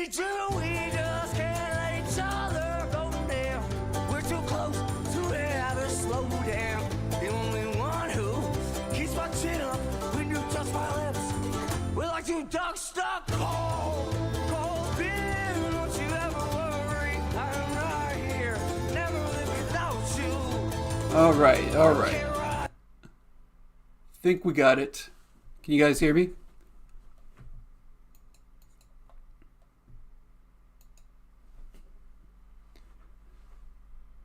need you, we just can't let each other go down. We're too close to ever slow down. The only one who keeps my chin up when you touch my lips. We're like two ducks stuck cold, cold beer. Don't you ever worry, I'm right here, never live without you. All right. Think we got it. Can you guys hear me?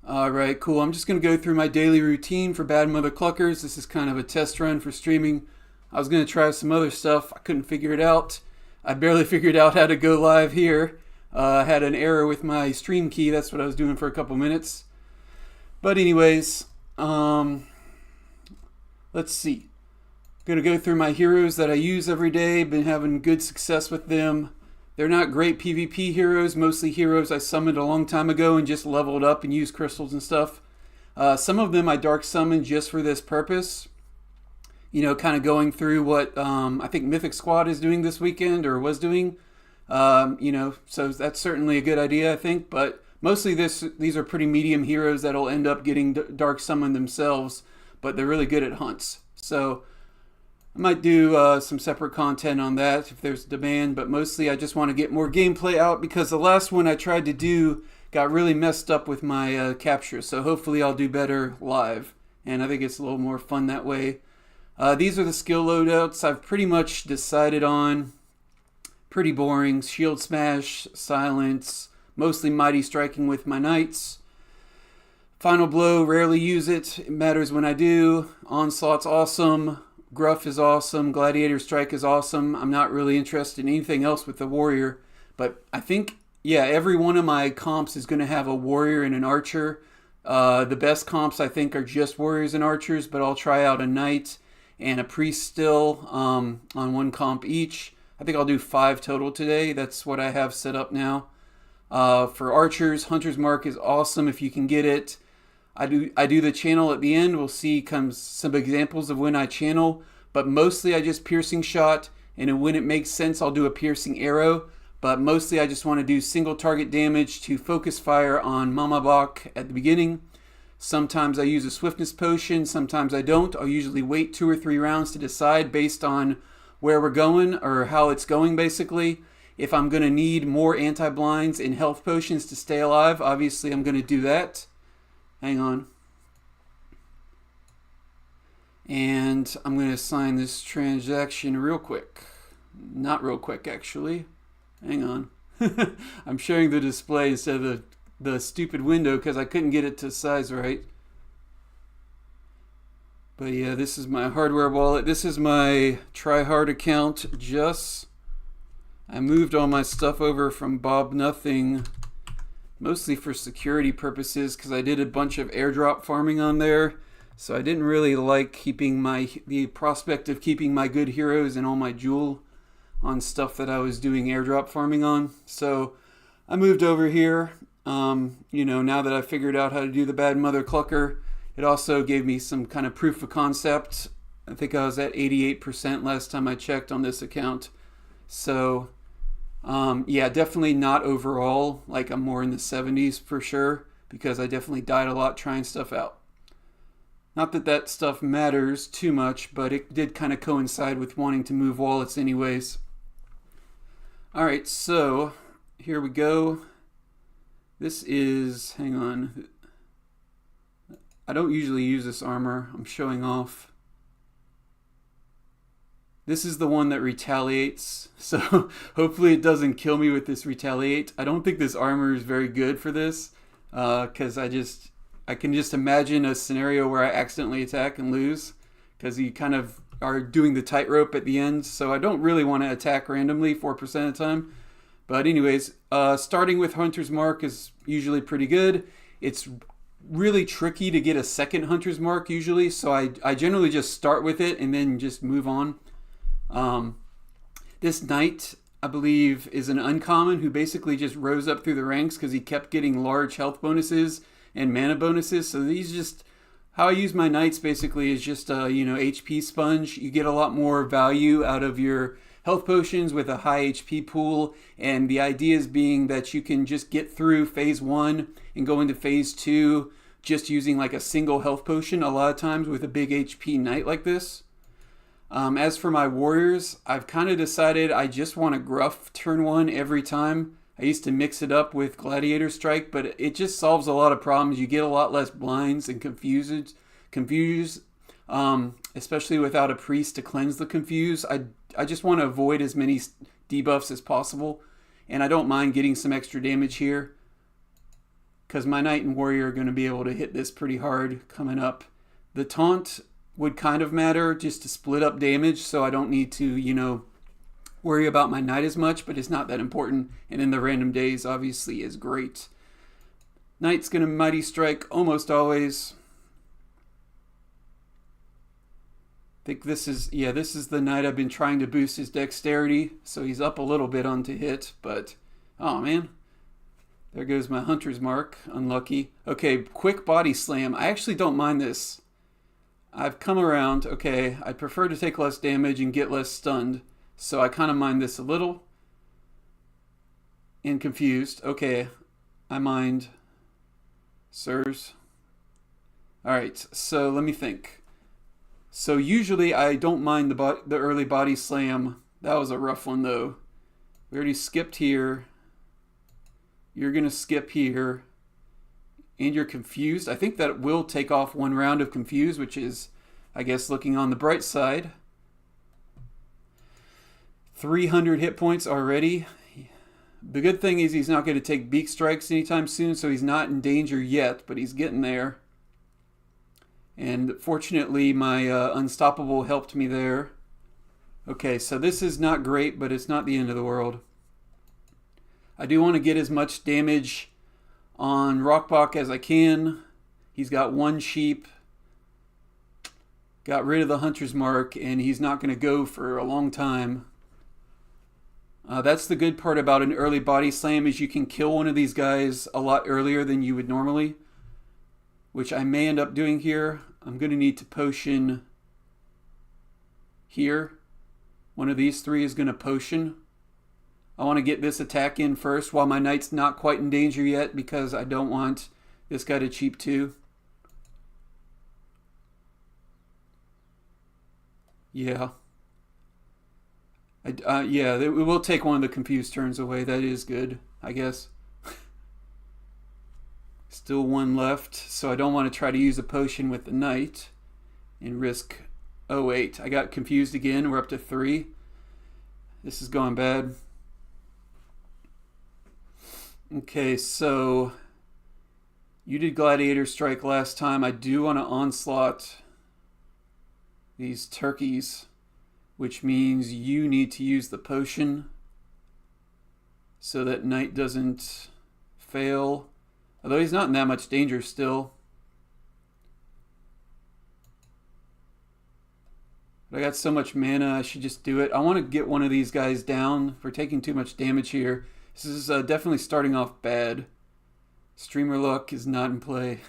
Alright, cool. I'm just going to go through my daily routine for Bad Mother Cluckers. This is kind of a test run for streaming. I was going to try some other stuff. I couldn't figure it out. I barely figured out how to go live here. I had an error with my stream key. That's what I was doing for a couple minutes. But anyways, let's see. I'm going to go through my heroes that I use every day. Been having good success with them. They're not great PvP heroes, mostly heroes I summoned a long time ago and just leveled up and used crystals and stuff. Some of them I dark summoned just for this purpose. You know, kind of going through what I think Mythic Squad is doing this weekend or was doing. You know, so that's certainly a good idea, I think. But mostly these are pretty medium heroes that'll end up getting dark summoned themselves, but they're really good at hunts. So I might do some separate content on that if there's demand, but mostly I just want to get more gameplay out because the last one I tried to do got really messed up with my capture, so hopefully I'll do better live, and I think it's a little more fun that way. These are the skill loadouts I've pretty much decided on. Pretty boring. Shield Smash, Silence, mostly Mighty Striking with my Knights. Final Blow, rarely use it. It matters when I do. Onslaught's awesome. Gruff is awesome. Gladiator Strike is awesome. I'm not really interested in anything else with the Warrior. But I think, yeah, every one of my comps is going to have a Warrior and an Archer. The best comps, I think, are just Warriors and Archers. But I'll try out a Knight and a Priest still on one comp each. I think I'll do 5 total today. That's what I have set up now. For Archers, Hunter's Mark is awesome if you can get it. I do the channel at the end. We'll see comes some examples of when I channel, but mostly I just piercing shot, and when it makes sense I'll do a piercing arrow, but mostly I just want to do single target damage to focus fire on Mama Bach at the beginning. Sometimes I use a swiftness potion, sometimes I don't. I'll usually wait 2 or 3 rounds to decide based on where we're going or how it's going basically. If I'm going to need more anti-blinds and health potions to stay alive, obviously I'm going to do that. Hang on. And I'm going to sign this transaction real quick. Not real quick, actually. Hang on. I'm sharing the display instead of the stupid window because I couldn't get it to size right. But yeah, this is my hardware wallet. This is my tryhard account. I moved all my stuff over from Bob Nothing mostly for security purposes because I did a bunch of airdrop farming on there. So I didn't really like keeping the prospect of keeping my good heroes and all my jewel on stuff that I was doing airdrop farming on. So I moved over here. You know, now that I figured out how to do the Bad Mother Clucker, it also gave me some kind of proof of concept. I think I was at 88% last time I checked on this account. So yeah, definitely not overall. Like I'm more in the 70s for sure because I definitely died a lot trying stuff out. Not that that stuff matters too much, but it did kind of coincide with wanting to move wallets anyways. Alright, so here we go. This is, hang on. I don't usually use this armor. I'm showing off. This is the one that retaliates, so hopefully it doesn't kill me with this retaliate. I don't think this armor is very good for this, because I can just imagine a scenario where I accidentally attack and lose, because you kind of are doing the tightrope at the end, so I don't really want to attack randomly 4% of the time. But anyways, starting with Hunter's Mark is usually pretty good. It's really tricky to get a second Hunter's Mark usually, so I generally just start with it and then just move on. This Knight, I believe, is an uncommon who basically just rose up through the ranks because he kept getting large health bonuses and mana bonuses. So these just, how I use my Knights basically is just a, you know, HP sponge. You get a lot more value out of your health potions with a high HP pool, and the ideas being that you can just get through phase 1 and go into phase 2 just using like a single health potion a lot of times with a big HP knight like this. As for my warriors, I've kind of decided I just want a gruff turn 1 every time. I used to mix it up with Gladiator Strike, but it just solves a lot of problems. You get a lot less blinds and confused, especially without a priest to cleanse the confuse. I just want to avoid as many debuffs as possible, and I don't mind getting some extra damage here because my knight and warrior are going to be able to hit this pretty hard coming up. The taunt would kind of matter just to split up damage, so I don't need to, worry about my knight as much, but it's not that important, and in the random days obviously is great. Knight's gonna mighty strike almost always. I think this is the knight I've been trying to boost his dexterity, so he's up a little bit onto hit, but oh man, there goes my hunter's mark. Unlucky. Okay, quick body slam. I actually don't mind this. I've come around. Okay, I prefer to take less damage and get less stunned, so I kind of mind this a little. And confused. Okay, I mind. Sirs. Alright, so let me think. So usually I don't mind the early body slam. That was a rough one though. We already skipped here. You're going to skip here. And you're confused. I think that will take off one round of confuse, which is, I guess, looking on the bright side. 300 hit points already. The good thing is he's not going to take beak strikes anytime soon, so he's not in danger yet, but he's getting there. And fortunately, my Unstoppable helped me there. Okay, so this is not great, but it's not the end of the world. I do want to get as much damage on Rockbach as I can. He's got one sheep. Got rid of the hunter's mark, and he's not going to go for a long time. That's the good part about an early body slam, is you can kill one of these guys a lot earlier than you would normally, which I may end up doing here. I'm going to need to potion here. One of these three is going to potion. I want to get this attack in first while my knight's not quite in danger yet, because I don't want this guy to cheap too. Yeah. Yeah, it will take one of the confused turns away. That is good, I guess. Still one left, so I don't want to try to use a potion with the knight and risk 08. I got confused again. We're up to 3. This is going bad. Okay, so you did Gladiator Strike last time. I do want to onslaught these turkeys, which means you need to use the potion so that knight doesn't fail. Although he's not in that much danger still. But I got so much mana, I should just do it. I want to get one of these guys down for taking too much damage here. This is definitely starting off bad. Streamer luck is not in play.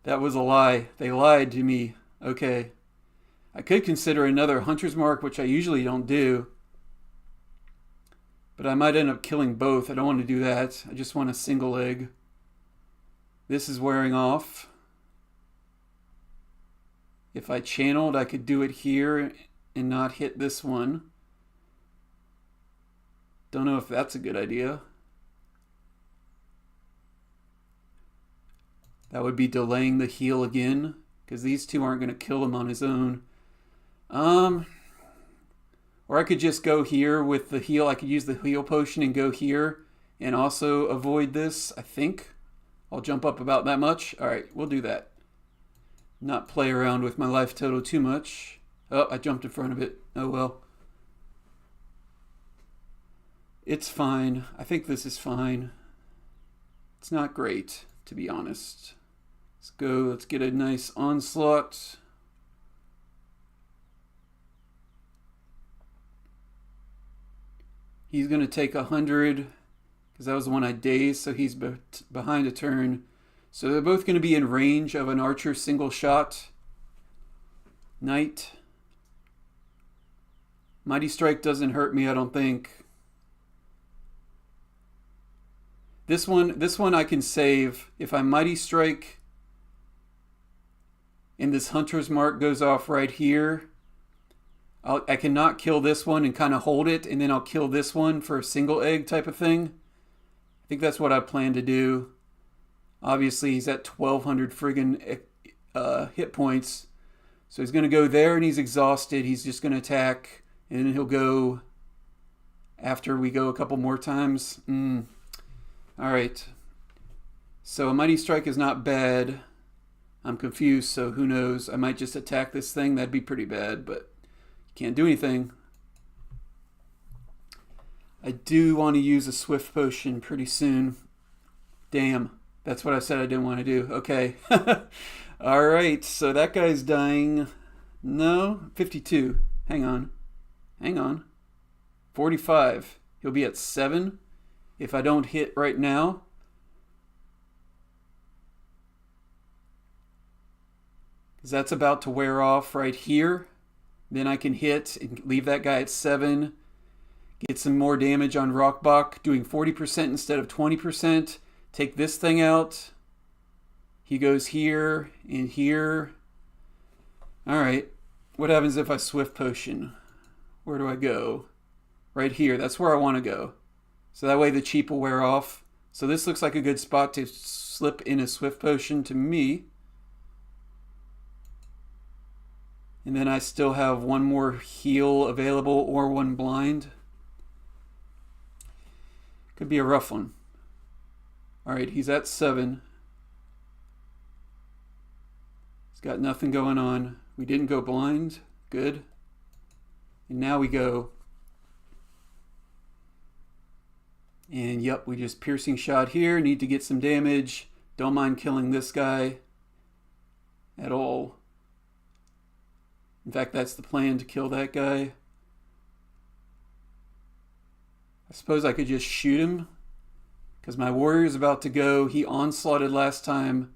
That was a lie. They lied to me. Okay. I could consider another hunter's mark, which I usually don't do. But I might end up killing both. I don't want to do that. I just want a single egg. This is wearing off. If I channeled, I could do it here and not hit this one. Don't know if that's a good idea. That would be delaying the heal again, because these two aren't going to kill him on his own. Or I could just go here with the heal. I could use the heal potion and go here and also avoid this, I think. I'll jump up about that much. Alright, we'll do that. Not play around with my life total too much. Oh, I jumped in front of it. Oh well. It's fine. I think this is fine. It's not great, to be honest. Let's go. Let's get a nice onslaught. He's going to take 100 because that was the one I dazed, so he's behind a turn. So they're both going to be in range of an archer single shot. Knight. Mighty Strike doesn't hurt me, I don't think. This one I can save. If I Mighty Strike and this Hunter's Mark goes off right here, I cannot kill this one and kind of hold it, and then I'll kill this one for a single egg type of thing. I think that's what I plan to do. Obviously, he's at 1,200 friggin' hit points. So he's going to go there and he's exhausted. He's just going to attack, and then he'll go after we go a couple more times. Alright. So a Mighty Strike is not bad. I'm confused, so who knows. I might just attack this thing. That'd be pretty bad, but can't do anything. I do want to use a Swift Potion pretty soon. Damn. That's what I said I didn't want to do. Okay. Alright, so that guy's dying. No, 52. Hang on. 45. He'll be at 7 if I don't hit right now. Because that's about to wear off right here. Then I can hit and leave that guy at 7. Get some more damage on Rockbach, doing 40% instead of 20%. Take this thing out. He goes here and here. Alright. What happens if I Swift Potion? Where do I go? Right here. That's where I want to go. So that way the cheap will wear off. So this looks like a good spot to slip in a Swift Potion to me. And then I still have one more heal available or one blind. Could be a rough one. Alright, he's at 7. He's got nothing going on. We didn't go blind. Good. And now we go. And yep, we just piercing shot here. Need to get some damage. Don't mind killing this guy at all. In fact, that's the plan, to kill that guy. I suppose I could just shoot him, because my warrior's about to go. He onslaughted last time.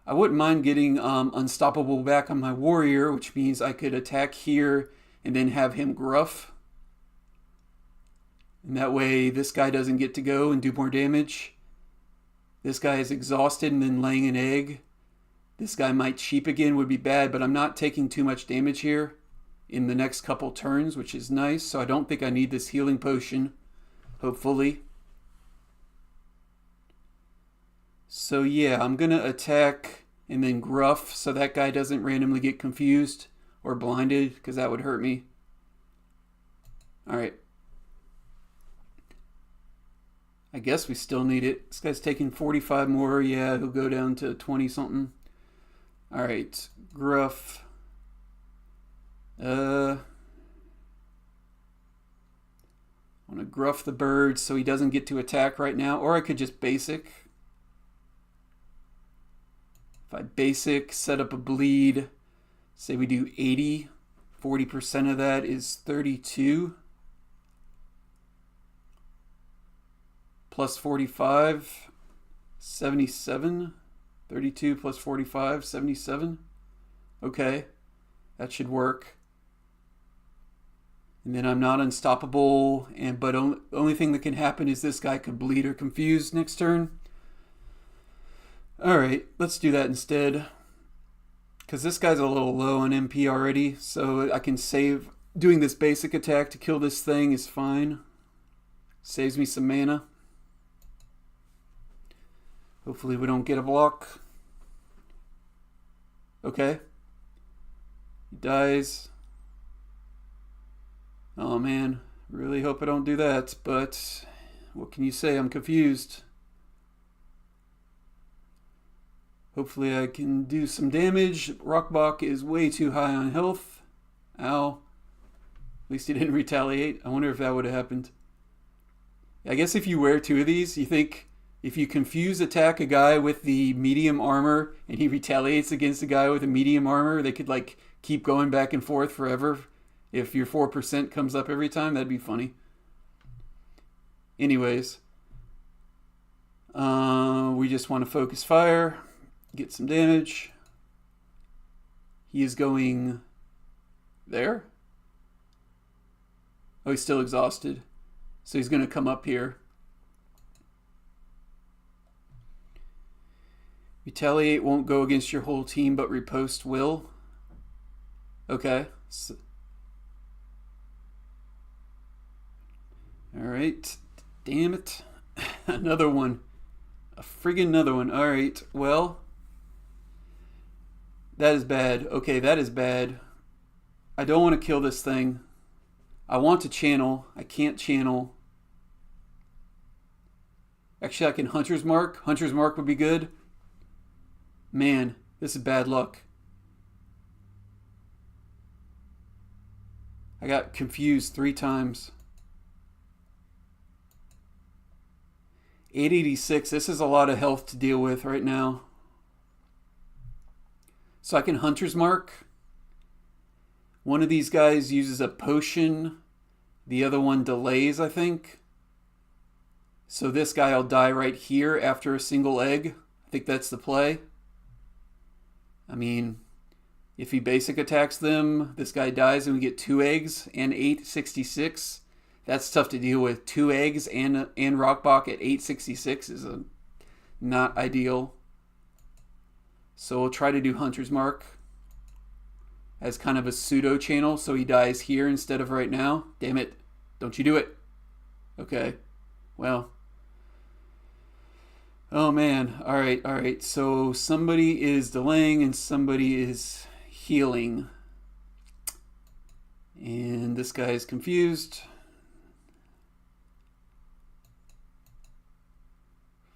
I wouldn't mind getting unstoppable back on my warrior, which means I could attack here and then have him gruff. And that way this guy doesn't get to go and do more damage. This guy is exhausted and then laying an egg. This guy might cheap again, would be bad, but I'm not taking too much damage here in the next couple turns, which is nice. So I don't think I need this healing potion, hopefully. So yeah, I'm going to attack and then gruff so that guy doesn't randomly get confused or blinded, because that would hurt me. Alright. I guess we still need it. This guy's taking 45 more. Yeah, he'll go down to 20 something. Alright, gruff. I want to gruff the bird so he doesn't get to attack right now. Or I could just basic. If I basic, set up a bleed, say we do 80, 40% of that is 32. Plus 45, 77. 32 plus 45, 77. Okay, that should work. And then I'm not unstoppable, but only thing that can happen is this guy could bleed or confuse next turn. Alright, let's do that instead. Because this guy's a little low on MP already, so I can save. Doing this basic attack to kill this thing is fine. Saves me some mana. Hopefully we don't get a block. Okay. He dies. Oh man, really hope I don't do that, but what can you say? I'm confused. Hopefully I can do some damage. Rockbach is way too high on health. Ow. At least he didn't retaliate. I wonder if that would have happened. I guess if you wear 2 of these, you think if you confuse attack a guy with the medium armor and he retaliates against a guy with a medium armor, they could like keep going back and forth forever. If your 4% comes up every time, that'd be funny. Anyways, we just want to focus fire, get some damage. He is going There? Oh, he's still exhausted. So he's going to come up here. Retaliate won't go against your whole team, but riposte will. Okay. So, all right. Damn it. Another one. A friggin' another one. All right. Well, that is bad. Okay, that is bad. I don't want to kill this thing. I want to channel. I can't channel. Actually, I can Hunter's Mark. Hunter's Mark would be good. Man, this is bad luck. I got confused 3 times. 886. This is a lot of health to deal with right now. So I can Hunter's Mark. One of these guys uses a potion. The other one delays, I think. So this guy will die right here after a single egg. I think that's the play. I mean, if he basic attacks them, this guy dies and we get 2 eggs and 866. That's tough to deal with. 2 eggs and Rockbach at 866 is not ideal. So we'll try to do Hunter's Mark as kind of a pseudo channel, so he dies here instead of right now. Damn it. Don't you do it. Okay. Well. Oh man. Alright, alright. So somebody is delaying and somebody is healing. And this guy is confused.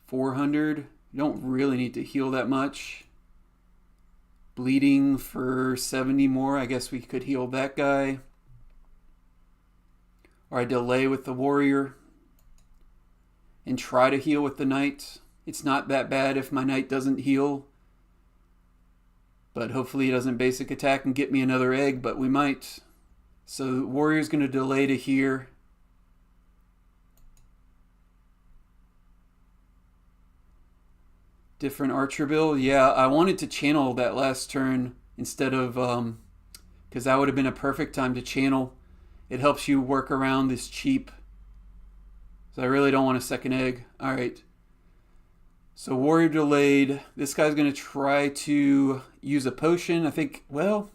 400. You don't really need to heal that much. Bleeding for 70 more. I guess we could heal that guy. Or I delay with the warrior. And try to heal with the knight. It's not that bad if my knight doesn't heal. But hopefully he doesn't basic attack and get me another egg. But we might. So the warrior's going to delay to here. Different archer build. Yeah, I wanted to channel that last turn instead of, because that would have been a perfect time to channel. It helps you work around this cheap. So I really don't want a second egg. All right. So warrior delayed. This guy's going to try to use a potion. I think, well,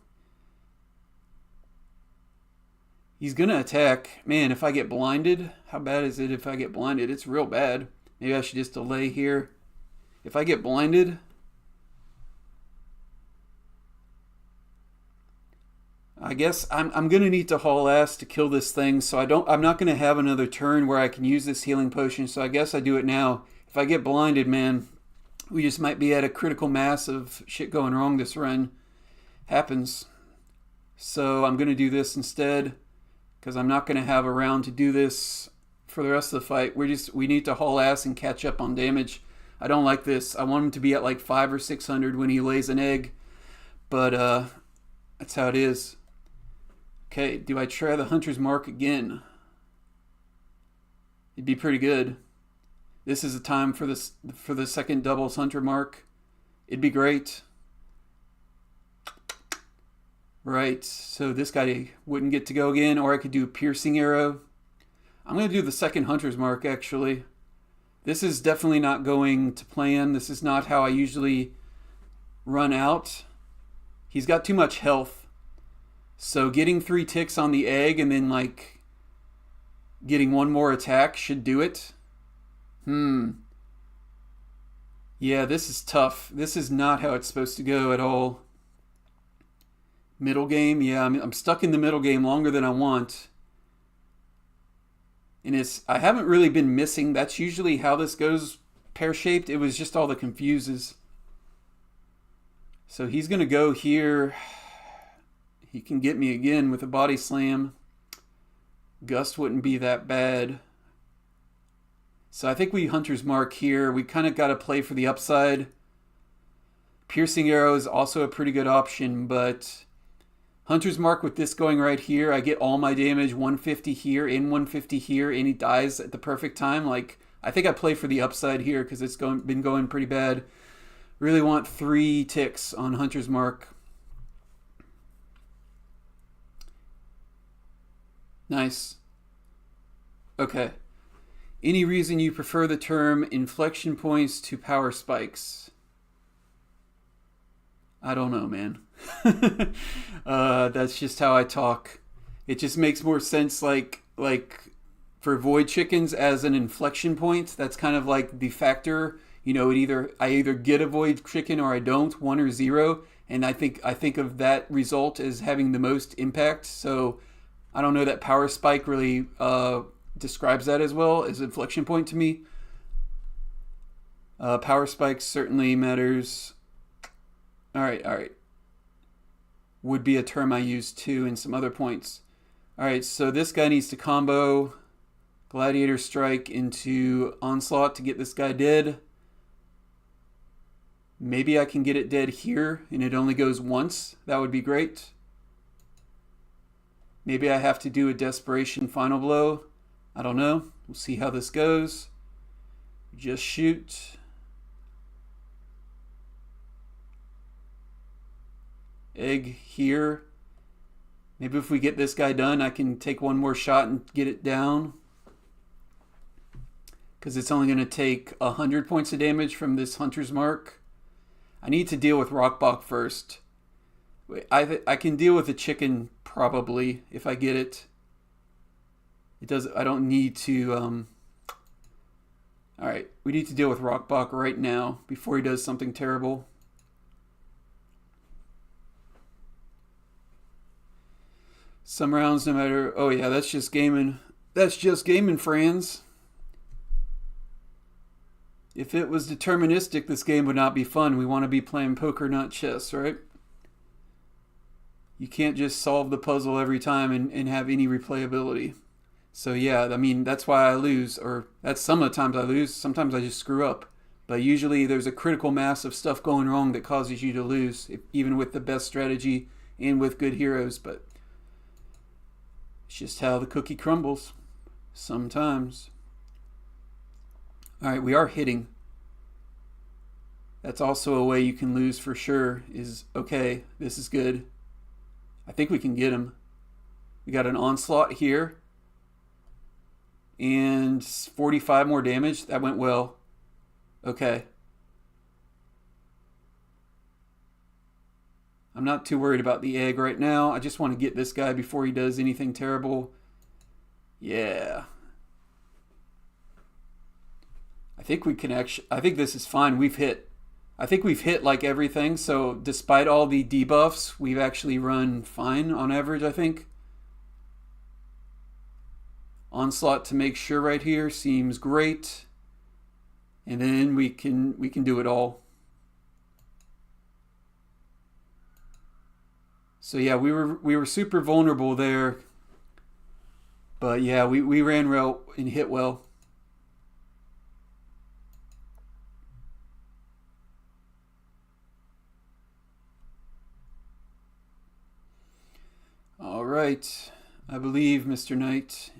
he's going to attack. Man, if I get blinded, how bad is it if I get blinded? It's real bad. Maybe I should just delay here. If I get blinded, I guess I'm gonna need to haul ass to kill this thing. So I'm not gonna have another turn where I can use this healing potion. So I guess I do it now. If I get blinded, man, we just might be at a critical mass of shit going wrong this run. Happens. So I'm gonna do this instead because I'm not gonna have a round to do this for the rest of the fight. We need to haul ass and catch up on damage. I don't like this. I want him to be at like 500 or 600 when he lays an egg. But that's how it is. Okay, do I try the Hunter's Mark again? It'd be pretty good. This is the time for the second doubles Hunter Mark. It'd be great. Right, so this guy wouldn't get to go again, or I could do a piercing arrow. I'm going to do the second Hunter's Mark, actually. This is definitely not going to plan. This is not how I usually run out. He's got too much health. So getting 3 ticks on the egg and then like getting 1 more attack should do it. Yeah, this is tough. This is not how it's supposed to go at all. Middle game. Yeah, I'm stuck in the middle game longer than I want. And I haven't really been missing. That's usually how this goes pear-shaped. It was just all the confuses. So he's going to go here. He can get me again with a body slam. Gust wouldn't be that bad. So I think we Hunter's Mark here. We kind of got to play for the upside. Piercing arrow is also a pretty good option, but Hunter's Mark with this going right here, I get all my damage, 150 here, and 150 here, and he dies at the perfect time. Like, I think I play for the upside here because it's been going pretty bad. Really want 3 ticks on Hunter's Mark. Nice. Okay. Any reason you prefer the term inflection points to power spikes? I don't know, man. That's just how I talk. It just makes more sense, like for void chickens as an inflection point. That's kind of like the factor. I either get a void chicken or I don't, 1 or 0, and I think of that result as having the most impact. So I don't know that power spike really describes that as well as inflection point to me. Power spike certainly matters. All right. Would be a term I use too in some other points. All right, so this guy needs to combo Gladiator Strike into Onslaught to get this guy dead. Maybe I can get it dead here and it only goes once. That would be great. Maybe I have to do a Desperation Final Blow. I don't know. We'll see how this goes. Just shoot. Egg here. Maybe if we get this guy done, I can take one more shot and get it down. Because it's only going to take 100 points of damage from this Hunter's Mark. I need to deal with Rockbach first. I can deal with the chicken probably if I get it. I don't need to. Alright, we need to deal with Rockbach right now before he does something terrible. Some rounds, no matter. Oh yeah, that's just gaming. That's just gaming, friends. If it was deterministic, this game would not be fun. We want to be playing poker, not chess, right? You can't just solve the puzzle every time and have any replayability. So yeah, I mean, that's why I lose, or that's some of the times I lose. Sometimes I just screw up. But usually there's a critical mass of stuff going wrong that causes you to lose, even with the best strategy and with good heroes. But it's just how the cookie crumbles sometimes. All right, we are hitting. That's also a way you can lose for sure. Okay, this is good. I think we can get him. We got an Onslaught here. And 45 more damage. That went well. Okay. I'm not too worried about the egg right now. I just want to get this guy before he does anything terrible. Yeah. I think we can actually. I think this is fine. We've hit. I think we've hit like everything. So despite all the debuffs, we've actually run fine on average, I think. Onslaught to make sure right here seems great. And then we can do it all. So yeah, we were super vulnerable there. But yeah, we ran well and hit well. All right, I believe, Mr. Knight,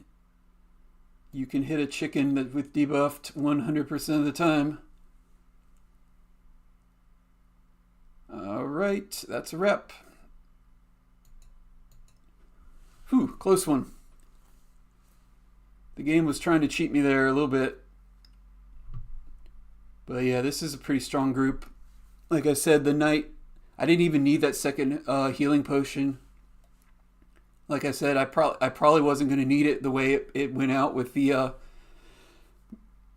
you can hit a chicken that with debuffed 100% of the time. All right, that's a wrap. Whew, close one. The game was trying to cheat me there a little bit. But yeah, this is a pretty strong group. Like I said, the Knight, I didn't even need that second healing potion. Like I said, I probably wasn't going to need it the way it went out with the...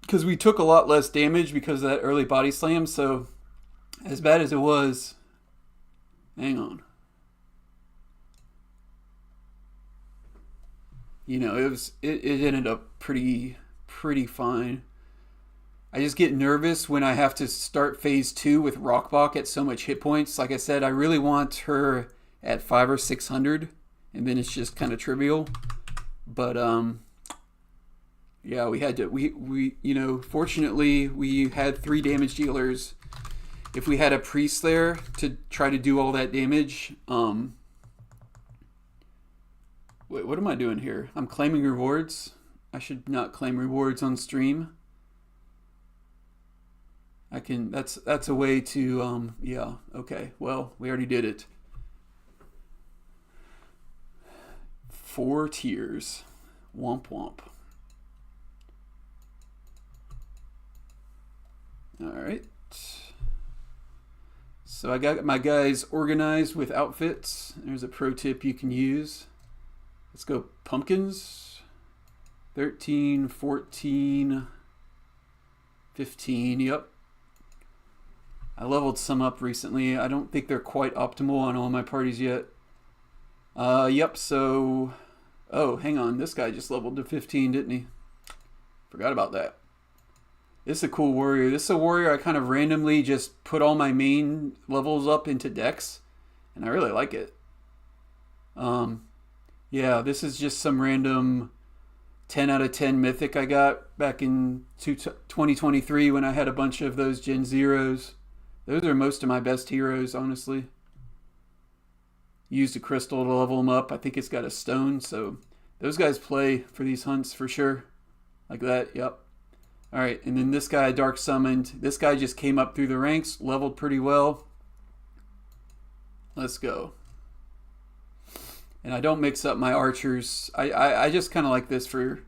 because we took a lot less damage because of that early body slam, so as bad as it was... Hang on. You know, it ended up pretty fine. I just get nervous when I have to start phase 2 with Rockbach at so much hit points. Like I said, I really want her at 500 or 600. And then it's just kind of trivial. But yeah, we had to we you know, fortunately we had 3 damage dealers. If we had a priest there to try to do all that damage, wait, what am I doing here? I'm claiming rewards. I should not claim rewards on stream. I can that's a way to yeah, okay. Well, we already did it. 4 tiers. Womp womp. Alright. So I got my guys organized with outfits. There's a pro tip you can use. Let's go pumpkins. 13, 14, 15, yep. I leveled some up recently. I don't think they're quite optimal on all my parties yet. Yep, so... Oh, hang on. This guy just leveled to 15, didn't he? Forgot about that. This is a cool warrior. This is a warrior I kind of randomly just put all my main levels up into dex. And I really like it. Yeah, this is just some random 10 out of 10 mythic I got back in 2023 when I had a bunch of those Gen Zeros. Those are most of my best heroes, honestly. Used a crystal to level them up. I think it's got a stone, so those guys play for these hunts for sure. Like that, yep. Alright, and then this guy I dark summoned. This guy just came up through the ranks, leveled pretty well. Let's go. And I don't mix up my archers. I just kind of like this for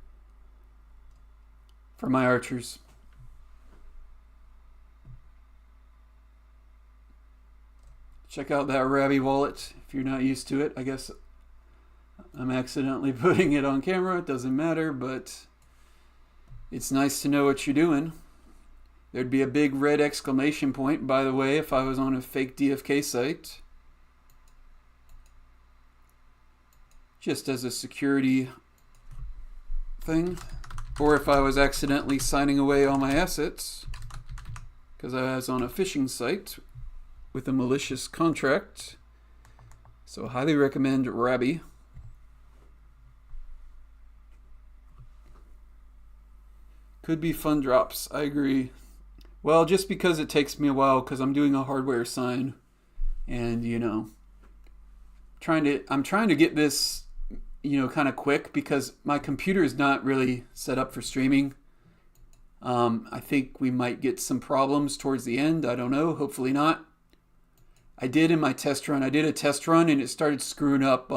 my archers. Check out that Rabby wallet if you're not used to it. I guess I'm accidentally putting it on camera. It doesn't matter, but it's nice to know what you're doing. There'd be a big red exclamation point, by the way, if I was on a fake DFK site. Just as a security thing. Or if I was accidentally signing away all my assets. Because I was on a phishing site with a malicious contract. So highly recommend Rabby. Could be fun drops, I agree. Well, just because it takes me a while because I'm doing a hardware sign. And, you know, I'm trying to get this, you know, kind of quick because my computer is not really set up for streaming. I think we might get some problems towards the end. I don't know. Hopefully not. I did in my test run. I did a test run and it started screwing up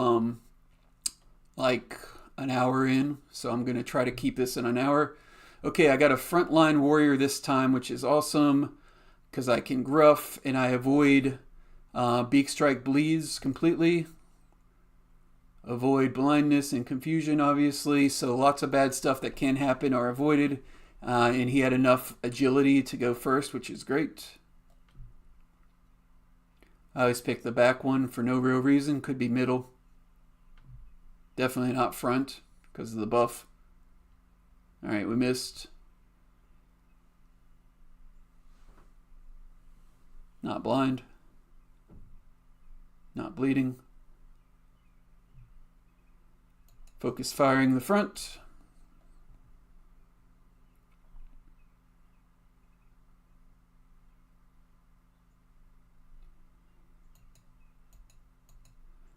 like an hour in. So I'm going to try to keep this in an hour. Okay, I got a frontline warrior this time, which is awesome because I can gruff and I avoid beak strike bleeds completely. Avoid blindness and confusion, obviously. So lots of bad stuff that can happen are avoided. And he had enough agility to go first, which is great. I always pick the back one for no real reason. Could be middle. Definitely not front because of the buff. Alright, we missed. Not blind. Not bleeding. Focus firing the front.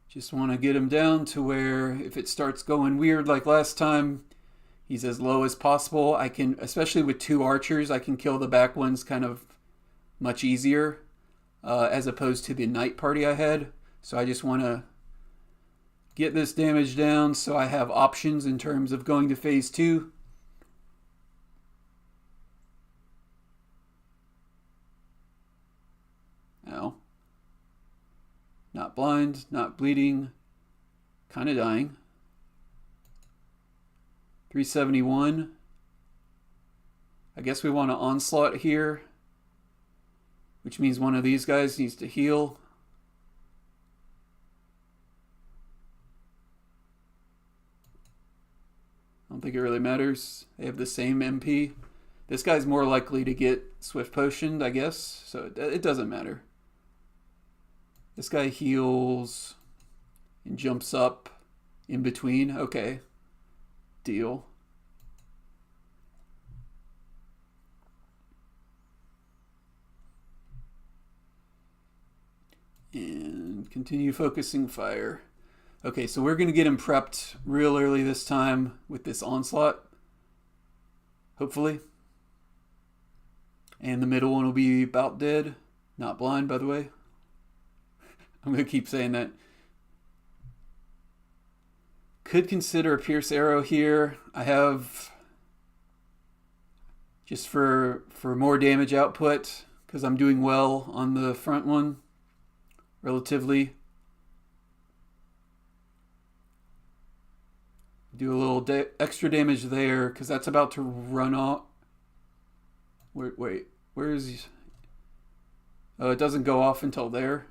Just want to get him down to where if it starts going weird like last time, he's as low as possible. I can, especially with 2 archers, I can kill the back ones kind of much easier as opposed to the night party I had. So I just want to get this damage down so I have options in terms of going to phase 2. Ow. Not blind, not bleeding, kind of dying. 371. I guess we want an onslaught here, which means one of these guys needs to heal. I don't think it really matters. They have the same MP. This guy's more likely to get swift potioned, I guess, so it doesn't matter. This guy heals and jumps up in between. Okay. Deal. And continue focusing fire. Okay, so we're going to get him prepped real early this time with this onslaught. Hopefully. And the middle one will be about dead. Not blind, by the way. I'm going to keep saying that. Could consider a pierce arrow here. I have just for more damage output because I'm doing well on the front one relatively. Do a little extra damage there because that's about to run off. Wait, where is he? Oh, it doesn't go off until there.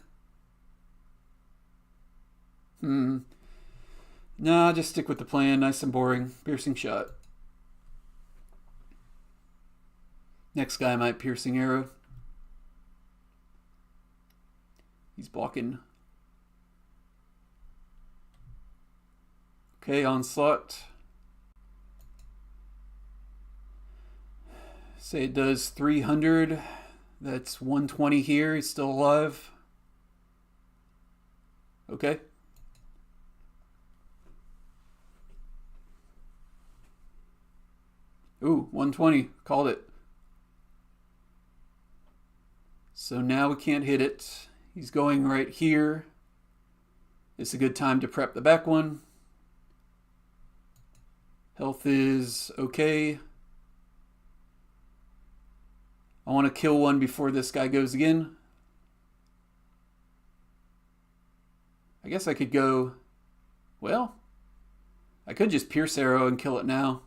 Nah, just stick with the plan. Nice and boring. Piercing shot. Next guy might piercing arrow. He's blocking. Okay, onslaught. Say it does 300. That's 120 here. He's still alive. Okay. Ooh, 120. Called it. So now we can't hit it. He's going right here. It's a good time to prep the back one. Health is okay. I want to kill one before this guy goes again. I guess I could go... Well, I could just pierce arrow and kill it now.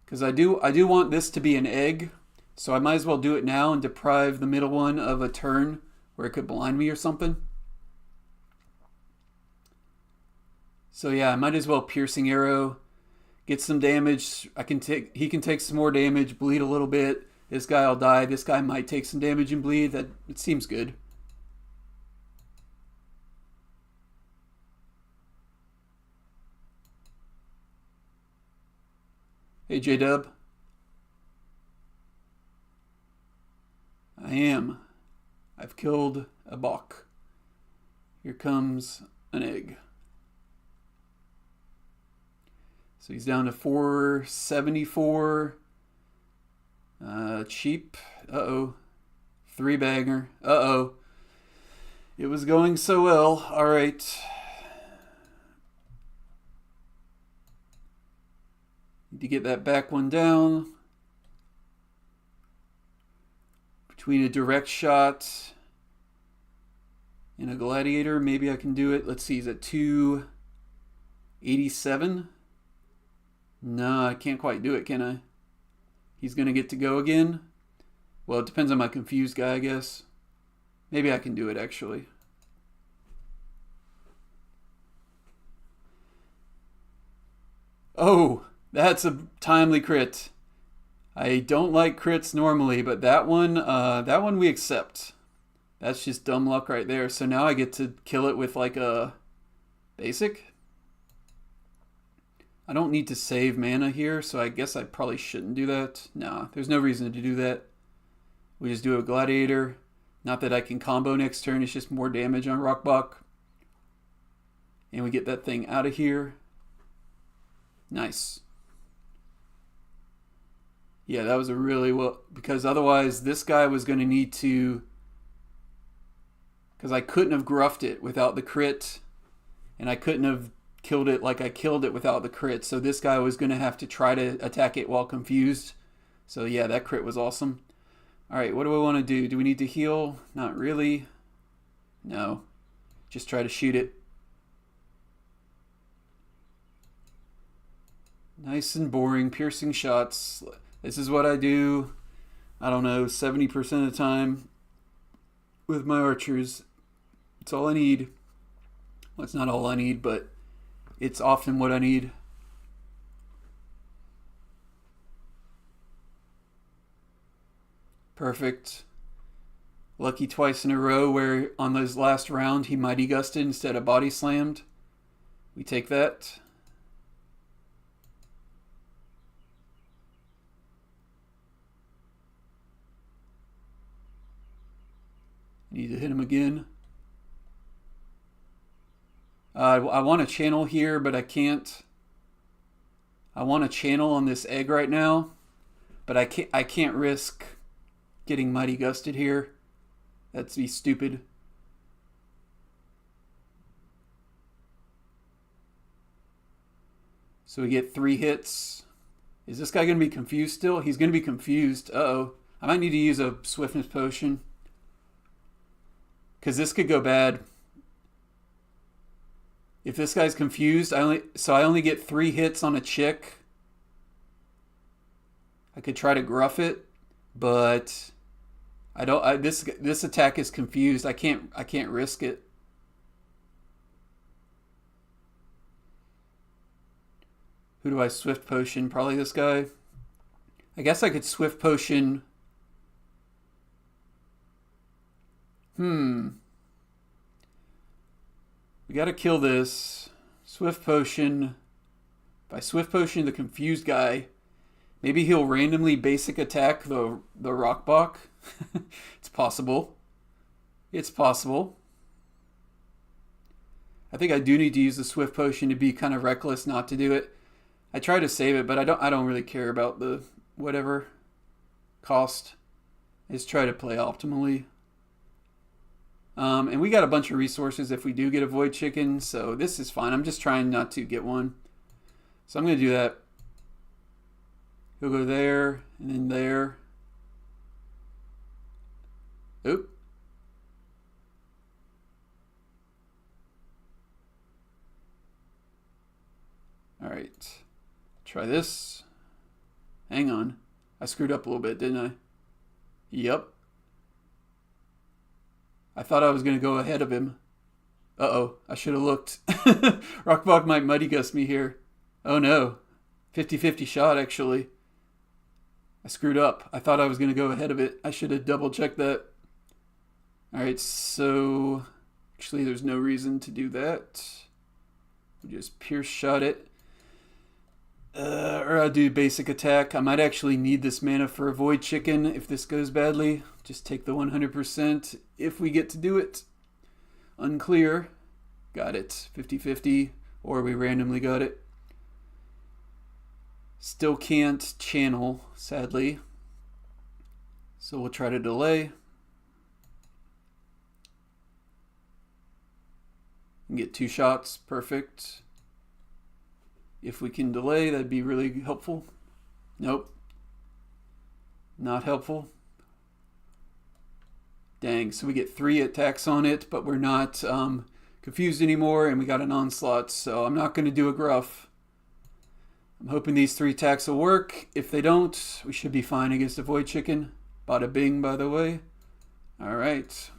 Because I do want this to be an egg, so I might as well do it now and deprive the middle one of a turn where it could blind me or something. So yeah, I might as well piercing arrow, get some damage. He can take some more damage, bleed a little bit. This guy will die. This guy might take some damage and bleed. It seems good. Hey, J-Dub. I am. I've killed a bok. Here comes an egg. So he's down to 474. Cheap. Uh-oh. 3-bagger. Uh-oh. It was going so well. All right. Need to get that back one down. Between a direct shot and a gladiator, maybe I can do it. Let's see, he's at 287. No, I can't quite do it, can I? He's going to get to go again. Well, it depends on my confused guy, I guess. Maybe I can do it, actually. Oh, that's a timely crit. I don't like crits normally, but that one we accept. That's just dumb luck right there. So now I get to kill it with like a basic. I don't need to save mana here, so I guess I probably shouldn't do that. Nah, there's no reason to do that. We just do a gladiator. Not that I can combo next turn, it's just more damage on Rockbach. And we get that thing out of here. Nice. Yeah, that was a really well... Because otherwise, this guy was going to need to... Because I couldn't have gruffed it without the crit. And I couldn't have killed it like I killed it without the crit. So this guy was going to have to try to attack it while confused. So yeah, that crit was awesome. Alright, what do I want to do? Do we need to heal? Not really. No. Just try to shoot it. Nice and boring, piercing shots. This is what I do, I don't know, 70% of the time with my archers. It's all I need. Well, it's not all I need, but it's often what I need. Perfect. Lucky twice in a row where on those last round he mighty gusted instead of body slammed. We take that. Need to hit him again. I want to channel here, but I can't. I want to channel on this egg right now, but I can't risk getting mighty gusted here. That'd be stupid. So we get 3 hits. Is this guy going to be confused still? He's going to be confused. Uh-oh. I might need to use a swiftness potion, because this could go bad. If this guy's confused, I only get 3 hits on a chick. I could try to gruff it, but this attack is confused. I can't risk it. Who do I swift potion? Probably this guy. I guess I could swift potion. We gotta kill this. Swift potion. If I swift potion the confused guy, maybe he'll randomly basic attack the rockbach. It's possible. It's possible. I think I do need to use the swift potion to be kind of reckless not to do it. I try to save it, but I don't really care about the whatever cost. I just try to play optimally. And we got a bunch of resources if we do get a void chicken, so this is fine. I'm just trying not to get one. So I'm going to do that. He'll go there, and then there. Oop. All right. Try this. Hang on. I screwed up a little bit, didn't I? Yep. I thought I was going to go ahead of him. Uh-oh. I should have looked. Rockbach might muddy gust me here. Oh no. 50-50 shot, actually. I screwed up. I thought I was going to go ahead of it. I should have double checked that. Alright, so actually there's no reason to do that. We just pierce shot it. Or I'll do basic attack. I might actually need this mana for a void chicken if this goes badly. Just take the 100% if we get to do it. Unclear. Got it. 50-50. Or we randomly got it. Still can't channel, sadly. So we'll try to delay. And get 2 shots. Perfect. If we can delay, that'd be really helpful. Nope. Not helpful. Dang, so we get 3 attacks on it, but we're not confused anymore, and we got an onslaught, so I'm not going to do a gruff. I'm hoping these 3 attacks will work. If they don't, we should be fine against a void chicken. Bada bing, by the way. All right.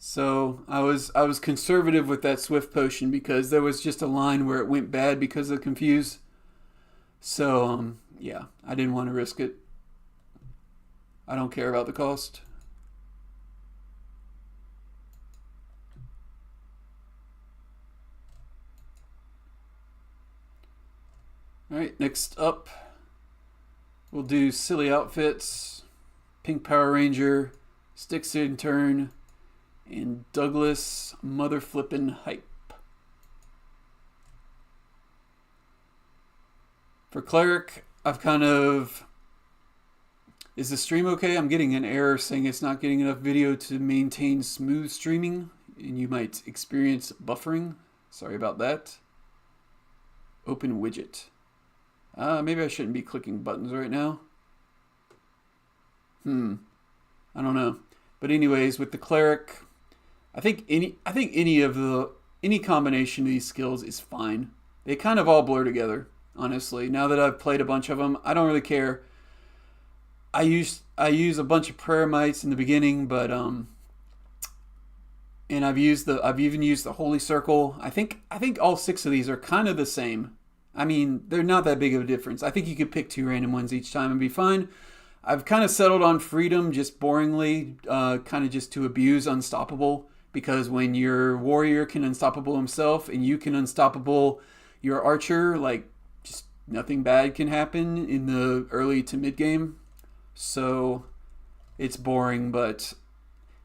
So I was conservative with that swift potion because there was just a line where it went bad because of confuse. So yeah, I didn't want to risk it. I don't care about the cost. All right, next up, we'll do silly outfits, Pink Power Ranger, Sticks in Turn, and Douglas Mother Flippin' Hype. For Cleric, I've kind of... Is the stream okay? I'm getting an error saying it's not getting enough video to maintain smooth streaming, and you might experience buffering. Sorry about that. Open widget. Maybe I shouldn't be clicking buttons right now. I don't know. But anyways, with the Cleric, I think any combination of these skills is fine. They kind of all blur together, honestly. Now that I've played a bunch of them, I don't really care. I use a bunch of prayer mites in the beginning, but and I've even used the Holy Circle. I think all 6 of these are kind of the same. I mean, they're not that big of a difference. I think you could pick 2 random ones each time and be fine. I've kind of settled on Freedom just boringly, kind of just to abuse Unstoppable, because when your warrior can unstoppable himself and you can unstoppable your archer, like, just nothing bad can happen in the early to mid game. So it's boring, but...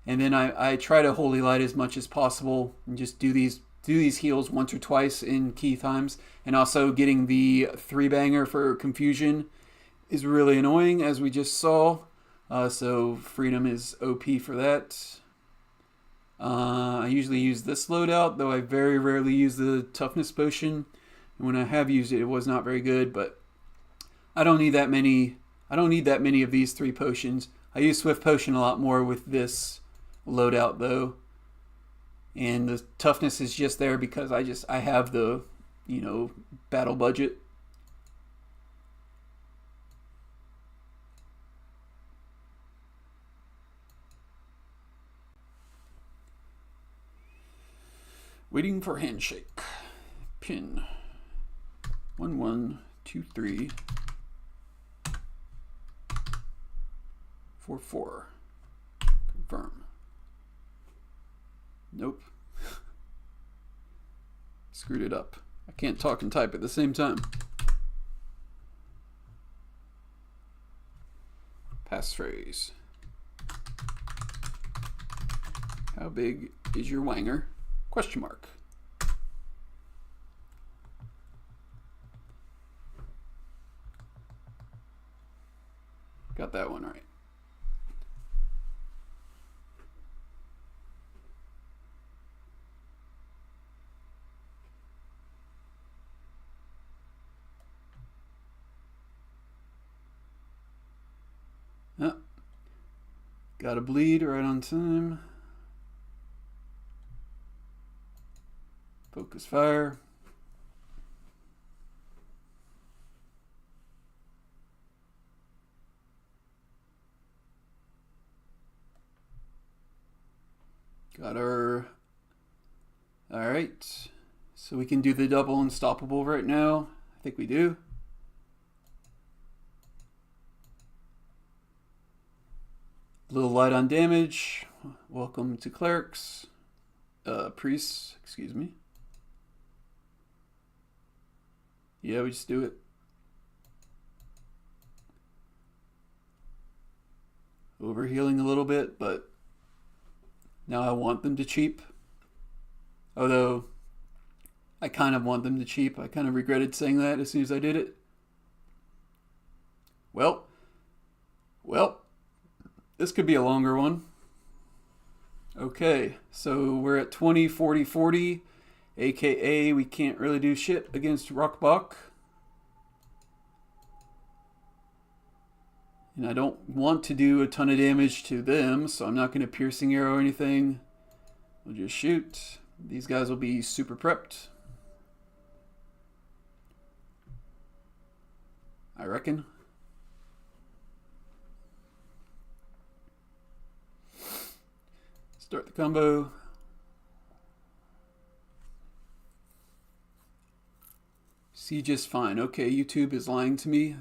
And then I try to Holy Light as much as possible and just do these heals once or twice in key times. And also getting the 3-banger for Confusion is really annoying, as we just saw. So Freedom is OP for that. I usually use this loadout, though I very rarely use the toughness potion. And when I have used it, it was not very good, but I don't need that many. I don't need that many of these 3 potions. I use Swift Potion a lot more with this loadout, though. And the toughness is just there because I have the, battle budget. Waiting for handshake. Pin. 1 1 2 3 4 4. Confirm. Nope. Screwed it up. I can't talk and type at the same time. Passphrase. How big is your wanger? Question mark. Got that one right. Oh, got a bleed right on time. Focus fire. Got our... Alright. So we can do the double unstoppable right now. I think we do. A little light on damage. Welcome to clerics. Priests, excuse me. Yeah, we just do it. Overhealing a little bit, but now I want them to cheap. Although, I kind of want them to cheap. I kind of regretted saying that as soon as I did it. Well, this could be a longer one. Okay, so we're at 20, 40, 40. AKA, we can't really do shit against Rockbach. And I don't want to do a ton of damage to them, so I'm not going to piercing arrow or anything. We'll just shoot. These guys will be super prepped, I reckon. Start the combo. See just fine. Okay, YouTube is lying to me.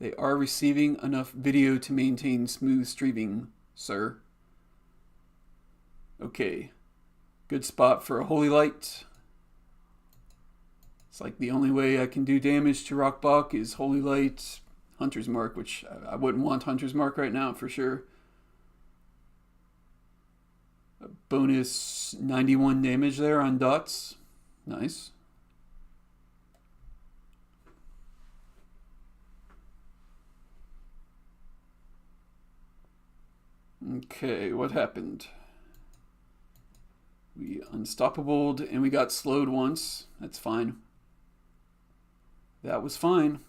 They are receiving enough video to maintain smooth streaming, sir. Okay. Good spot for a Holy Light. It's like the only way I can do damage to Rockbach is Holy Light, Hunter's Mark, which I wouldn't want Hunter's Mark right now for sure. A bonus 91 damage there on dots. Nice. Okay, what happened? We unstoppabled and we got slowed once. That's fine. That was fine.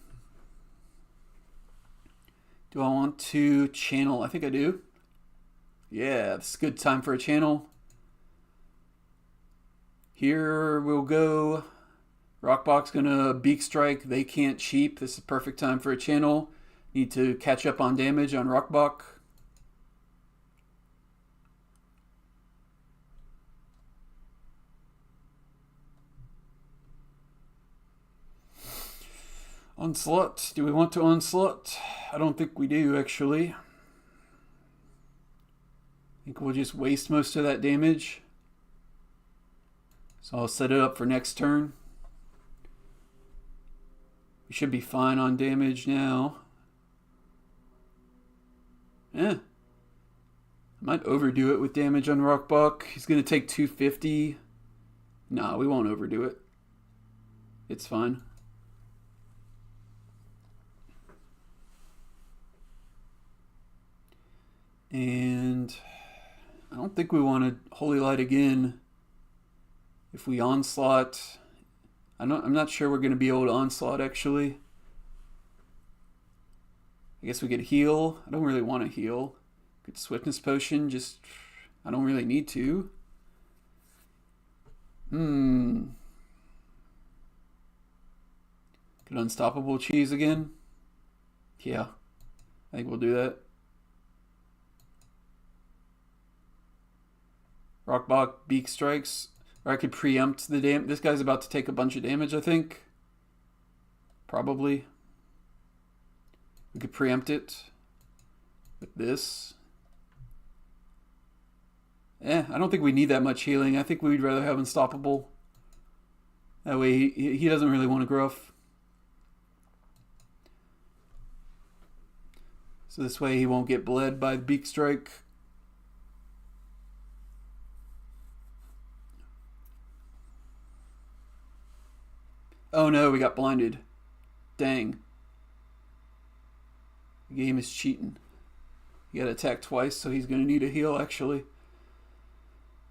Do I want to channel? I think I do. Yeah, it's a good time for a channel. Here we'll go. Rockbach's gonna Beak Strike. They can't cheap. This is the perfect time for a channel. Need to catch up on damage on Rockbach. Onslaught. Do we want to onslaught? I don't think we do, actually. I think we'll just waste most of that damage. So I'll set it up for next turn. We should be fine on damage now. I might overdo it with damage on Rockbach. He's going to take 250. Nah, we won't overdo it. It's fine. And I don't think we want to Holy Light again. If we onslaught, I'm not sure we're going to be able to onslaught actually. I guess we could heal. I don't really want to heal. Good swiftness potion, just I don't really need to. Good unstoppable cheese again. Yeah, I think we'll do that. Rockbach beak strikes. Or I could preempt the damage. This guy's about to take a bunch of damage, I think. Probably. We could preempt it with this. I don't think we need that much healing. I think we'd rather have unstoppable. That way he doesn't really want to gruff. So this way he won't get bled by the beak strike. Oh no, we got blinded. Dang. The game is cheating. You gotta attack twice, so he's gonna need a heal actually.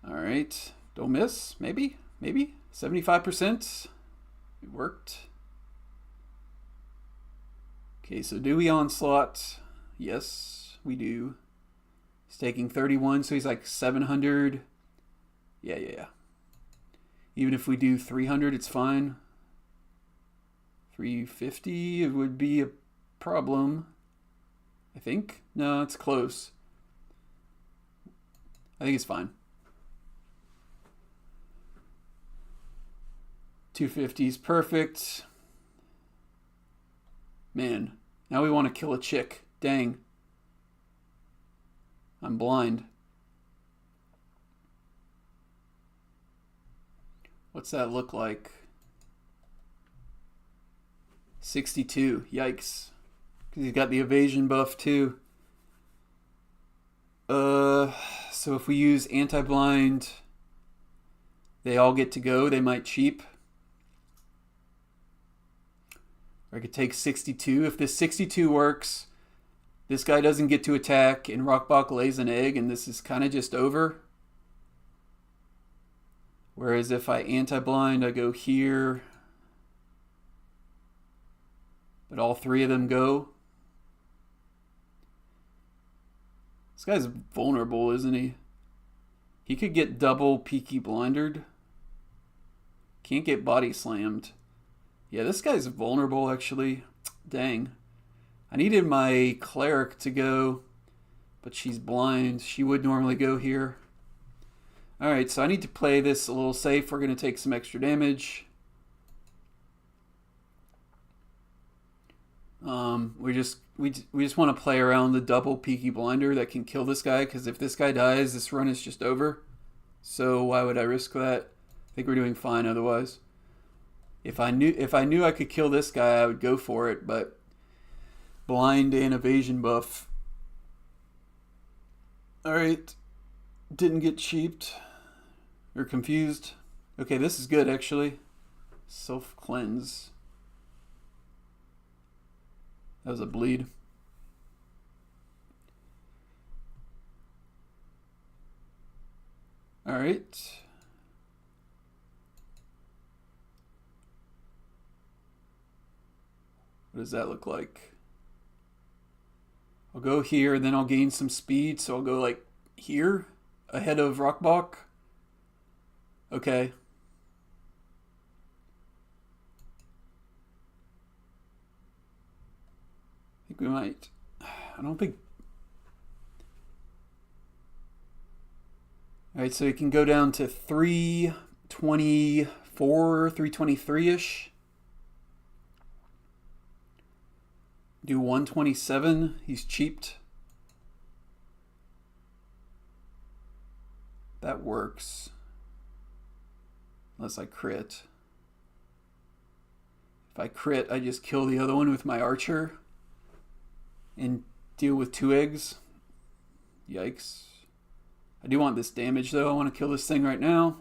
Alright. Don't miss. Maybe? Maybe? 75%? It worked. Okay, so do we onslaught? Yes, we do. He's taking 31, so he's like 700. Yeah. Even if we do 300, it's fine. 350, it would be a problem. I think. No, it's close. I think it's fine. 250 is perfect. Man, now we want to kill a chick. Dang. I'm blind. What's that look like? 62. Yikes. Because he's got the evasion buff too. So if we use anti-blind, they all get to go. They might cheap. Or I could take 62. If this 62 works, this guy doesn't get to attack, and Rockbach lays an egg, and this is kind of just over. Whereas if I anti-blind, I go here. But all three of them go. This guy's vulnerable, isn't he? He could get double peaky blindered. Can't get body slammed. Yeah, this guy's vulnerable, actually. Dang. I needed my cleric to go, but she's blind. She would normally go here. Alright, so I need to play this a little safe. We're going to take some extra damage. We just want to play around the double peaky blinder that can kill this guy, because if this guy dies, this run is just over. So why would I risk that? I think we're doing fine otherwise. If I knew I could kill this guy, I would go for it, but blind and evasion buff. Alright. Didn't get cheaped. Or confused. Okay, this is good actually. Self-cleanse. That was a bleed. Alright. What does that look like? I'll go here, then I'll gain some speed, so I'll go like here, ahead of Rockbach. Okay. I think we might. I don't think. Alright, so you can go down to 324, 323-ish. Do 127. He's cheaped. That works. Unless I crit. If I crit, I just kill the other one with my archer. And deal with 2 eggs. Yikes. I do want this damage though. I want to kill this thing right now.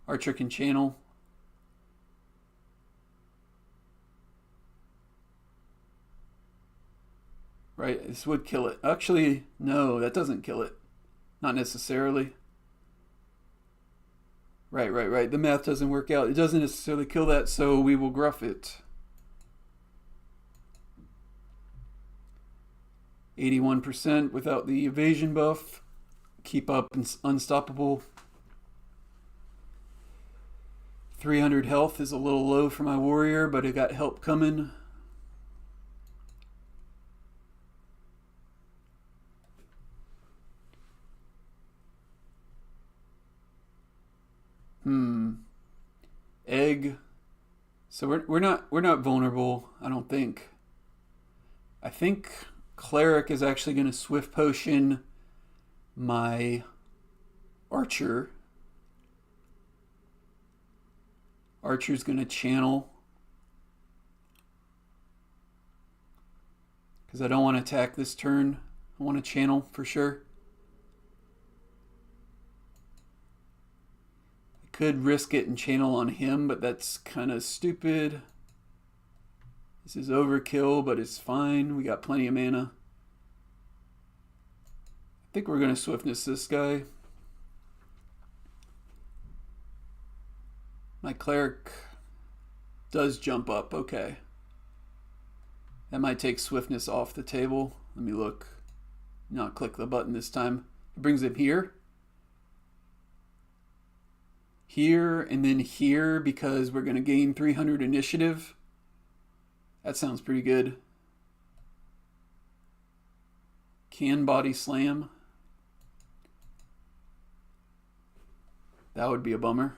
Archer can channel. Right, this would kill it. Actually, no, that doesn't kill it. Not necessarily. Right. The math doesn't work out. It doesn't necessarily kill that, so we will gruff it. 81% without the evasion buff. Keep up unstoppable. 300 health is a little low for my warrior, but it got help coming. Egg. So we're not vulnerable, I don't think. I think Cleric is actually going to swift potion my Archer. Archer's going to channel. Because I don't want to attack this turn. I want to channel for sure. I could risk it and channel on him, but that's kind of stupid. This is overkill, but it's fine. We got plenty of mana. I think we're going to swiftness this guy. My Cleric does jump up. Okay. That might take swiftness off the table. Let me look. Not click the button this time. It brings him here. Here and then here because we're going to gain 300 initiative. That sounds pretty good. Can body slam. That would be a bummer.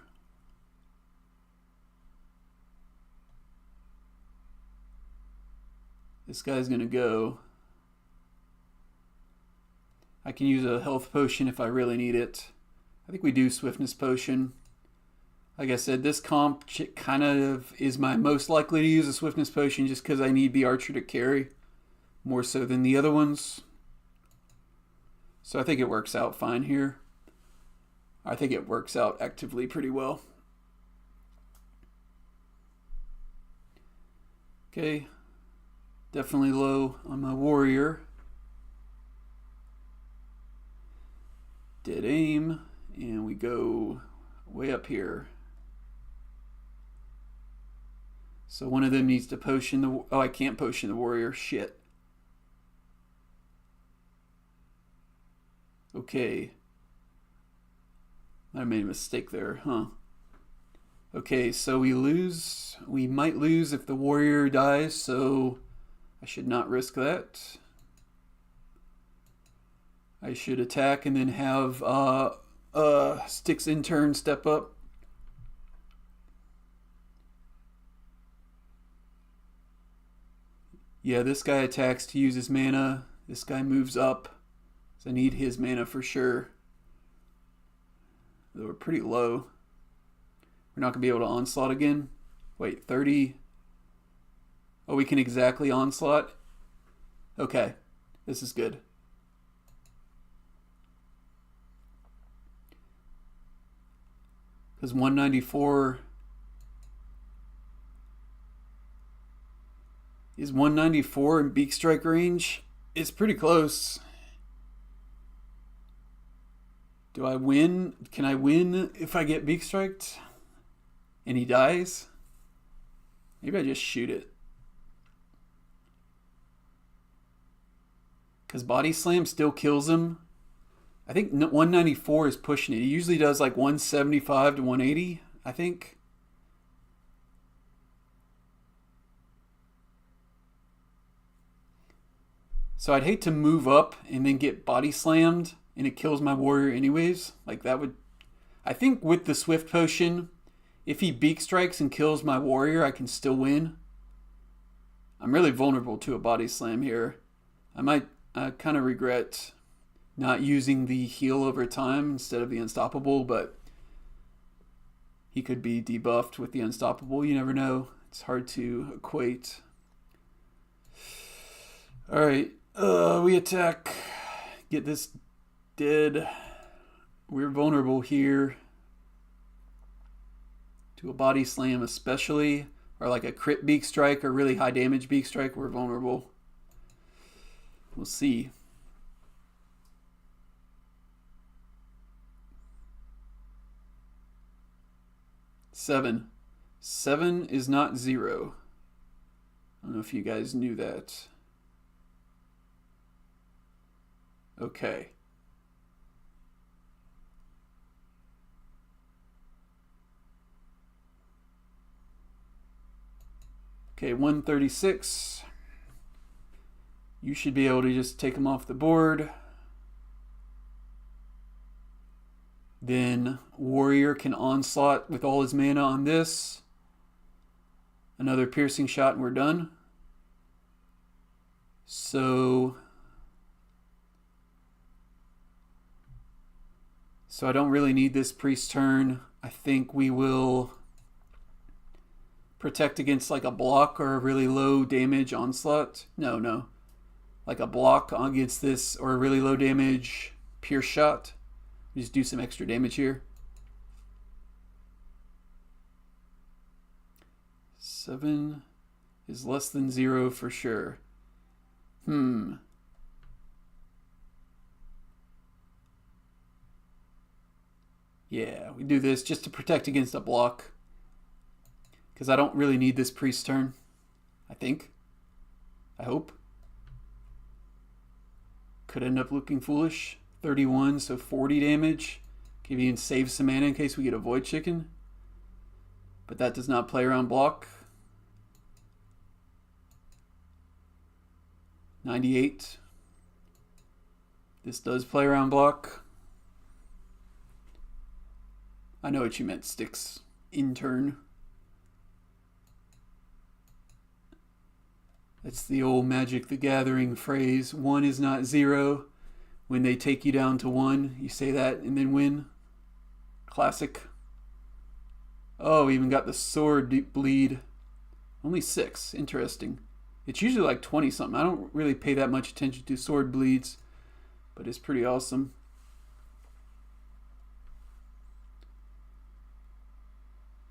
This guy's going to go. I can use a health potion if I really need it. I think we do swiftness potion. Like I said, this comp kind of is my most likely to use a swiftness potion just because I need the Archer to carry more so than the other ones. So I think it works out fine here. I think it works out actively pretty well. Okay. Definitely low on my warrior. Dead aim. And we go way up here. So one of them needs to potion the... Oh, I can't potion the warrior. Shit. Okay. I made a mistake there, huh? Okay, so we lose. We might lose if the warrior dies, so I should not risk that. I should attack and then have Styx intern step up. Yeah, this guy attacks to use his mana. This guy moves up. So I need his mana for sure. They were pretty low. We're not going to be able to onslaught again. Wait, 30. Oh, we can exactly onslaught? Okay, this is good. Because 194... Is 194 in beak strike range? It's pretty close. Do I win? Can I win if I get beak striked? And he dies? Maybe I just shoot it. Because body slam still kills him. I think 194 is pushing it. He usually does like 175 to 180, I think. So I'd hate to move up and then get body slammed and it kills my warrior anyways. Like that would... I think with the swift potion, if he beak strikes and kills my warrior, I can still win. I'm really vulnerable to a body slam here. I kind of regret not using the heal over time instead of the unstoppable, but he could be debuffed with the unstoppable. You never know. It's hard to equate. Alright, we attack. Get this dead. We're vulnerable here to a body slam especially, or like a crit beak strike or really high damage beak strike. We're vulnerable. We'll see. 7. 7 is not 0. I don't know if you guys knew that. Okay. Okay, 136. You should be able to just take them off the board. Then Warrior can onslaught with all his mana on this. Another piercing shot and we're done. So I don't really need this priest turn. I think we will protect against like a block or a really low damage onslaught. No. Like a block against this or a really low damage pierce shot. Just do some extra damage here. 7 is less than 0 for sure. Yeah, we do this just to protect against a block. Because I don't really need this priest turn. I think. I hope. Could end up looking foolish. 31, so 40 damage. Can even save some mana in case we get a Void Chicken. But that does not play around block. 98. This does play around block. I know what you meant, Sticks. In turn. That's the old Magic the Gathering phrase. 1 is not 0. When they take you down to 1, you say that and then win. Classic. Oh, we even got the sword bleed. Only 6. Interesting. It's usually like 20 something. I don't really pay that much attention to sword bleeds, but it's pretty awesome.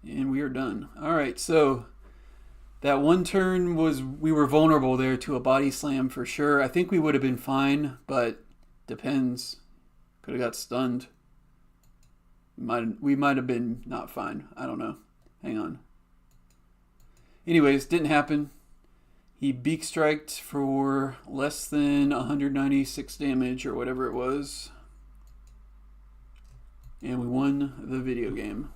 And we are done. Alright, so that one turn we were vulnerable there to a body slam for sure. I think we would have been fine, but depends. Could have got stunned. We might have been not fine. I don't know. Hang on. Anyways, didn't happen. He beak striked for less than 196 damage or whatever it was. And we won the video game.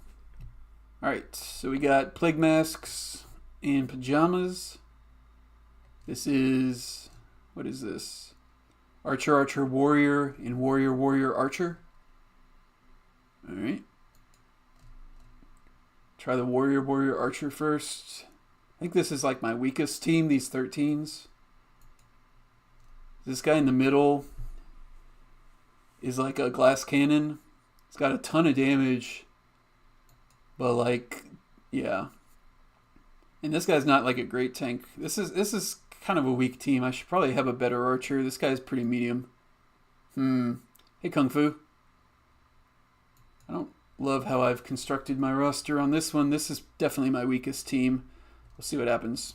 Alright, so we got Plague Masks and Pajamas. This is... what is this? Archer, Archer, Warrior, and Warrior, Warrior, Archer. Alright. Try the Warrior, Warrior, Archer first. I think this is like my weakest team, these 13s. This guy in the middle is like a glass cannon. It's got a ton of damage. But like, yeah. And this guy's not like a great tank. This is kind of a weak team. I should probably have a better archer. This guy's pretty medium. Hey, Kung Fu. I don't love how I've constructed my roster on this one. This is definitely my weakest team. We'll see what happens.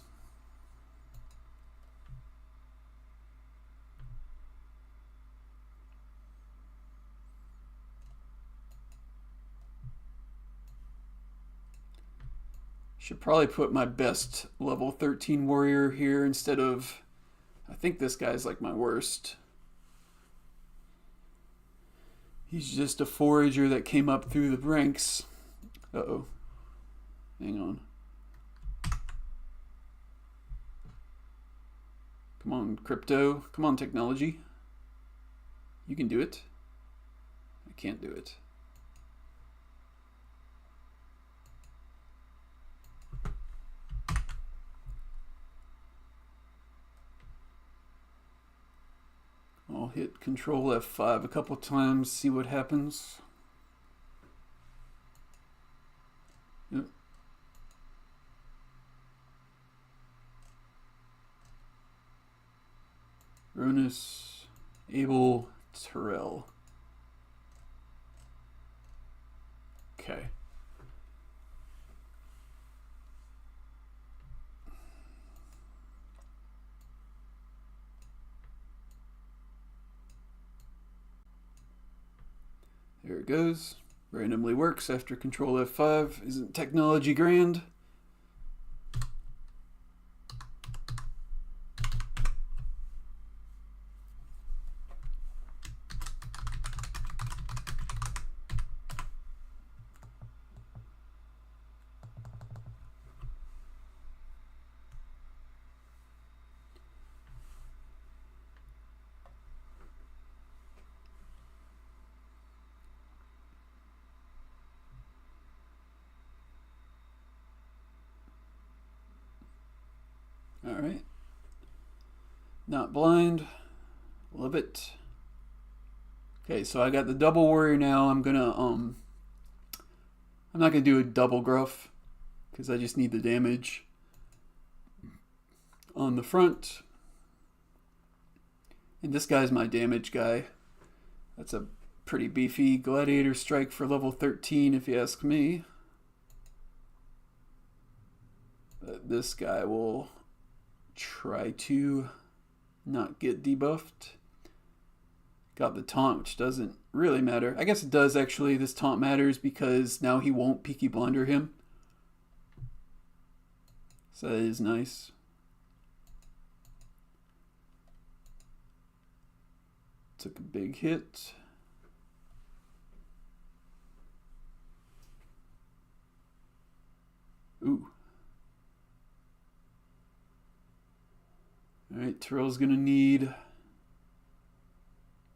Should probably put my best level 13 warrior here instead of... I think this guy's like my worst. He's just a forager that came up through the ranks. Uh-oh. Hang on. Come on, crypto. Come on, technology. You can do it. I can't do it. I'll hit Control F5 a couple times, see what happens. Yep. Ronus, Abel, Terrell. Okay. There it goes. Randomly works after Control F5. Isn't technology grand? All right. Not blind. Love it. Okay, so I got the double warrior now. I'm not gonna do a double gruff because I just need the damage on the front. And this guy's my damage guy. That's a pretty beefy gladiator strike for level 13 if you ask me. But this guy will try to not get debuffed. Got the taunt, which doesn't really matter. I guess it does actually. This taunt matters because now he won't Peaky Blinder him. So that is nice. Took a big hit. Ooh. Alright, Terrell's gonna need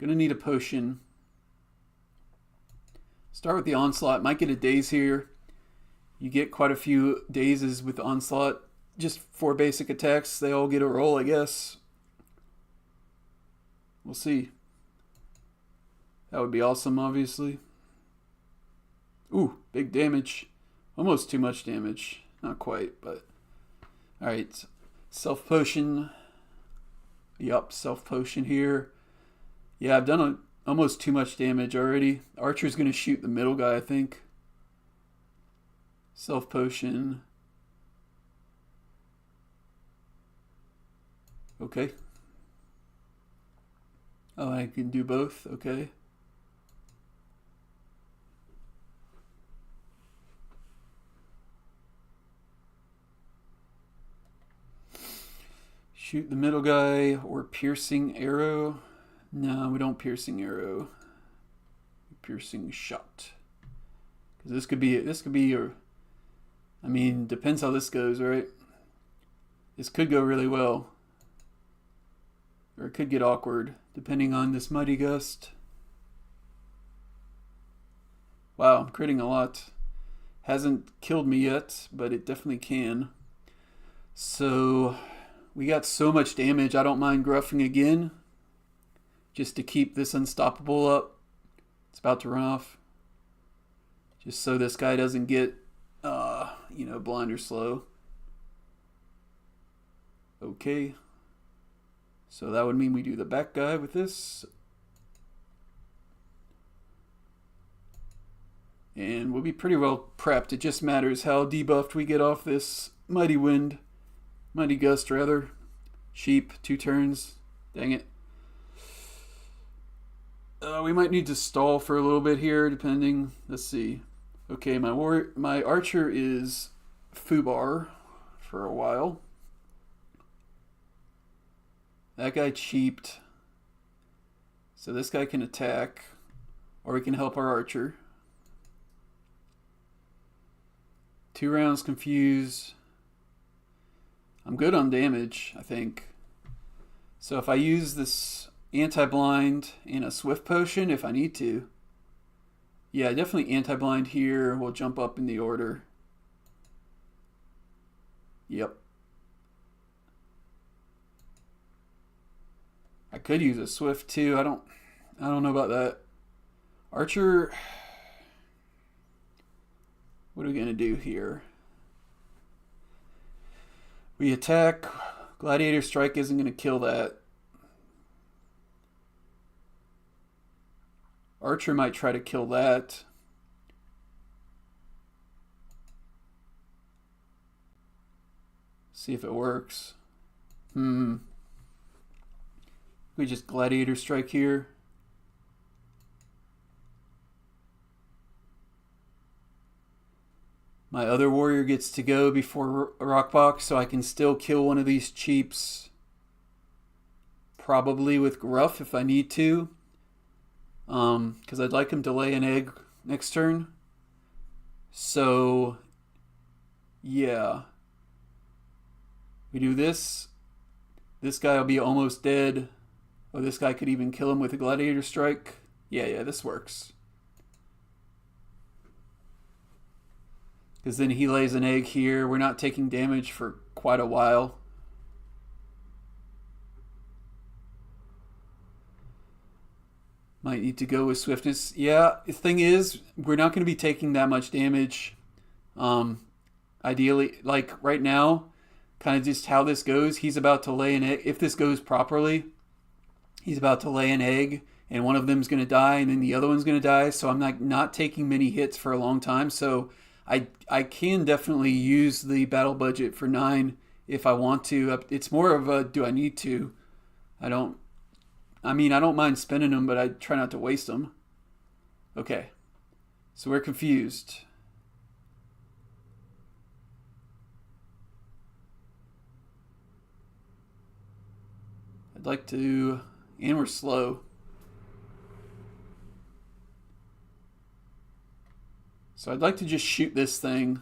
a potion. Start with the onslaught. Might get a daze here. You get quite a few dazes with onslaught. Just 4 basic attacks. They all get a roll, I guess. We'll see. That would be awesome, obviously. Ooh, big damage. Almost too much damage. Not quite, but... Alright, self-potion. Yup, self-potion here. Yeah, I've done almost too much damage already. Archer's going to shoot the middle guy, I think. Self-potion. Okay. Oh, I can do both. Okay. Shoot the middle guy or piercing arrow. No, we don't piercing arrow. Piercing shot. Because this could be your. I mean, depends how this goes, right? This could go really well. Or it could get awkward, depending on this Mighty Gust. Wow, I'm critting a lot. Hasn't killed me yet, but it definitely can. So, we got so much damage, I don't mind gruffing again. Just to keep this unstoppable up. It's about to run off. Just so this guy doesn't get, blind or slow. Okay. So that would mean we do the back guy with this. And we'll be pretty well prepped. It just matters how debuffed we get off this Mighty Gust rather. Sheep, 2 turns. Dang it. We might need to stall for a little bit here, depending. Let's see. Okay, my archer is Fubar for a while. That guy cheaped. So this guy can attack, or we can help our archer. 2 rounds confuse. I'm good on damage, I think. So if I use this anti-blind and a swift potion, if I need to. Yeah, definitely anti-blind here. We'll jump up in the order. Yep. I could use a swift too. I don't know about that. Archer. What are we gonna do here? We attack. Gladiator strike isn't gonna kill that. Archer might try to kill that. See if it works. We just gladiator strike here. My other warrior gets to go before Rockbox, so I can still kill one of these cheaps. Probably with Gruff if I need to. Because I'd like him to lay an egg next turn. So, yeah. We do this. This guy will be almost dead. Oh, this guy could even kill him with a Gladiator Strike. Yeah, this works. Because then he lays an egg here. We're not taking damage for quite a while. Might need to go with swiftness. Yeah, the thing is, we're not going to be taking that much damage. Ideally, like right now, kind of just how this goes, he's about to lay an egg. If this goes properly, he's about to lay an egg, and one of them's going to die, and then the other one's going to die. So I'm not taking many hits for a long time. So I can definitely use the battle budget for 9 if I want to. It's more of a do I need to. I don't mind spending them, but I try not to waste them. Okay, so we're confused. I'd like to, and we're slow. So I'd like to just shoot this thing.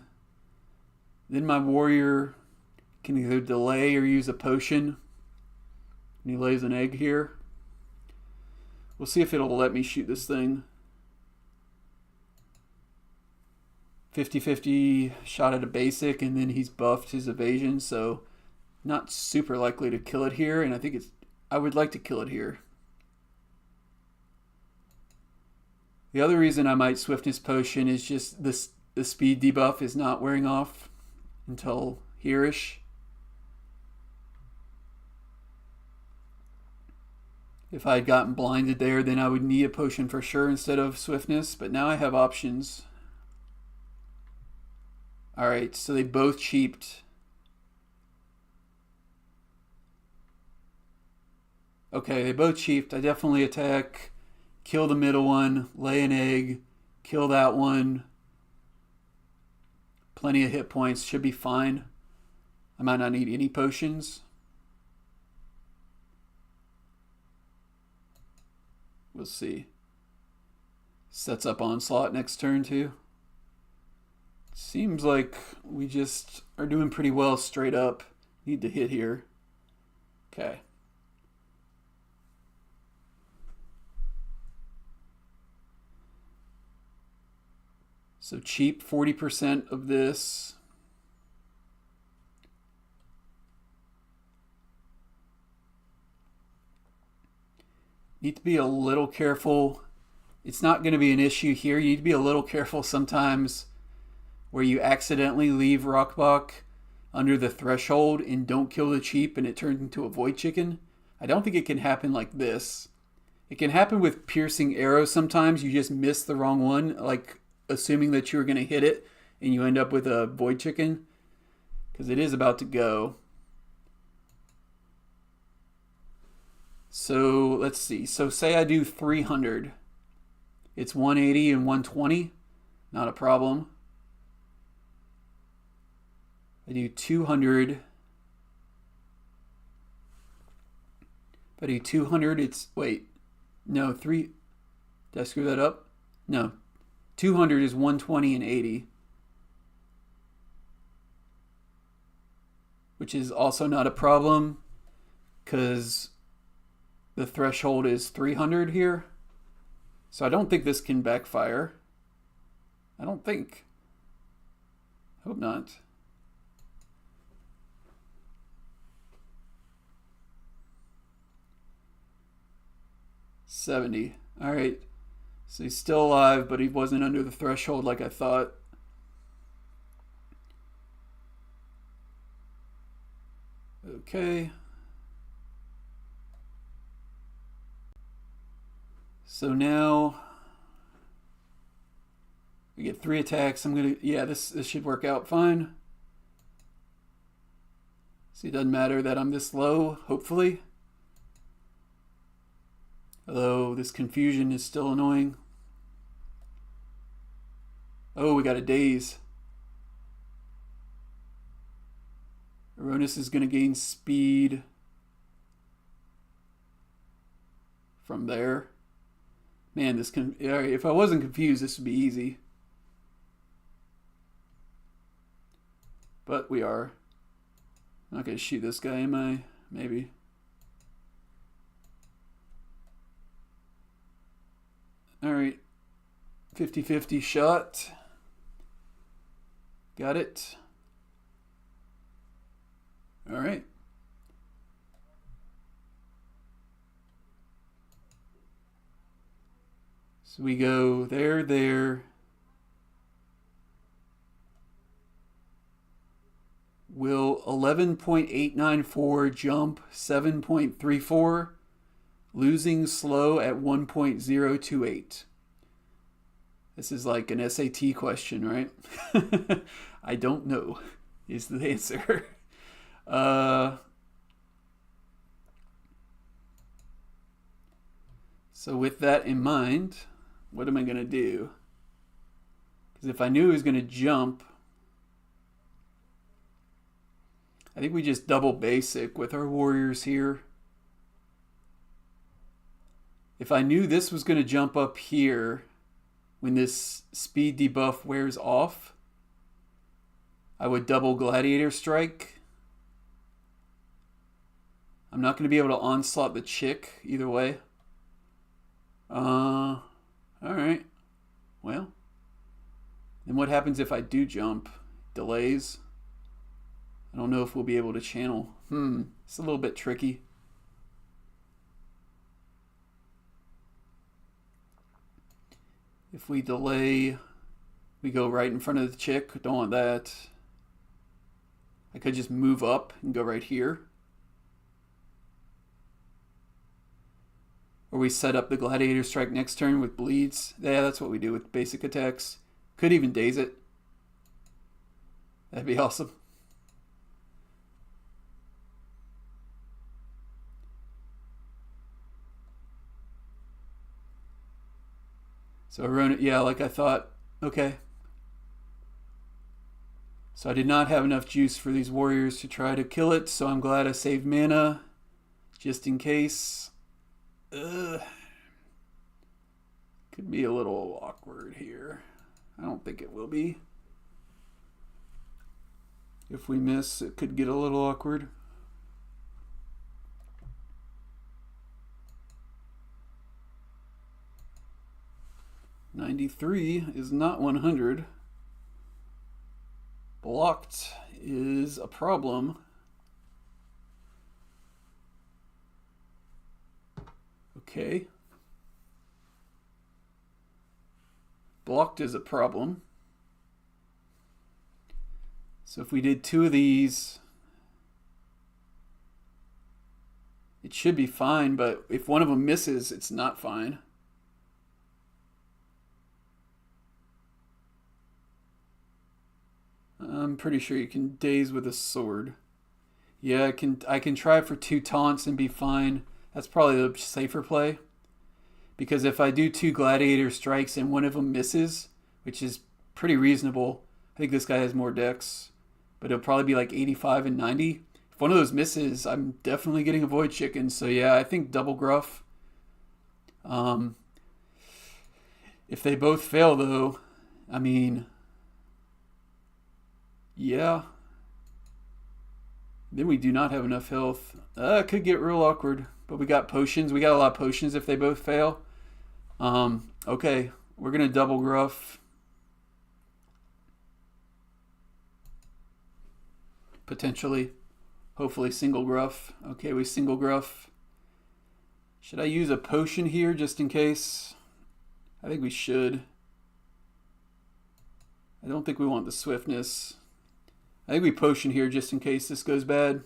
Then my warrior can either delay or use a potion. And he lays an egg here. We'll see if it'll let me shoot this thing. 50-50 shot at a basic, and then he's buffed his evasion, so not super likely to kill it here, and I would like to kill it here. The other reason I might swiftness potion is just the speed debuff is not wearing off until here-ish. If I had gotten blinded there, then I would need a potion for sure instead of swiftness, but now I have options. Alright, so they both cheaped. Okay, they both cheaped. I definitely attack, kill the middle one, lay an egg, kill that one. Plenty of hit points, should be fine. I might not need any potions. We'll see. Sets up onslaught next turn too. Seems like we just are doing pretty well straight up. Need to hit here. Okay. So cheap 40% of this. Need to be a little careful. It's not going to be an issue here. You need to be a little careful sometimes where you accidentally leave Rockbach under the threshold and don't kill the cheap and it turns into a void chicken. I don't think it can happen like this. It can happen with piercing arrows sometimes. You just miss the wrong one, like assuming that you were going to hit it and you end up with a void chicken because it is about to go. So let's see. So say I do 300. It's 180 and 120. Not a problem. I do 200. If I do 200, it's, wait. No, 3. Did I screw that up? No. 200 is 120 and 80. Which is also not a problem because the threshold is 300 here. So I don't think this can backfire. I don't think. Hope not. $70. All right. So he's still alive, but he wasn't under the threshold like I thought. Okay. So now we get 3 attacks. This should work out fine. See, it doesn't matter that I'm this low, hopefully. Although this confusion is still annoying. Oh, we got a daze. Aronis is going to gain speed from there. Man, this can. If I wasn't confused, this would be easy. But we are. I'm not going to shoot this guy, am I? Maybe. Alright. 50-50 shot. Got it. Alright. So we go there, there. Will 11.894 jump 7.34, losing slow at 1.028. This is like an SAT question, right? I don't know is the answer. So with that in mind, what am I going to do? Because if I knew he was going to jump, I think we just double basic with our warriors here. If I knew this was going to jump up here when this speed debuff wears off, I would double gladiator strike. I'm not going to be able to onslaught the chick either way. Alright. Well, then what happens if I do jump? Delays. I don't know if we'll be able to channel. It's a little bit tricky. If we delay, we go right in front of the chick. Don't want that. I could just move up and go right here. Or we set up the gladiator strike next turn with bleeds. Yeah, that's what we do with basic attacks. Could even daze it. That'd be awesome. So I run it, yeah, like I thought. Okay. So I did not have enough juice for these warriors to try to kill it, so I'm glad I saved mana, just in case. Could be a little awkward here. I don't think it will be. If we miss, it could get a little awkward. $93 is not 100. Blocked is a problem. Okay. Blocked is a problem. So if we did 2 of these, it should be fine, but if one of them misses, it's not fine. I'm pretty sure you can daze with a sword. Yeah, I can try for 2 taunts and be fine. That's probably the safer play. Because if I do 2 gladiator strikes and one of them misses, which is pretty reasonable, I think this guy has more dex, but it'll probably be like 85 and 90. If one of those misses, I'm definitely getting a void chicken. So yeah, I think double gruff. If they both fail though, I mean, yeah. Then we do not have enough health. It could get real awkward, but we got potions. We got a lot of potions if they both fail. Okay, we're going to double gruff. Potentially. Hopefully single gruff. Okay, we single gruff. Should I use a potion here just in case? I think we should. I don't think we want the swiftness. I think we potion here just in case this goes bad.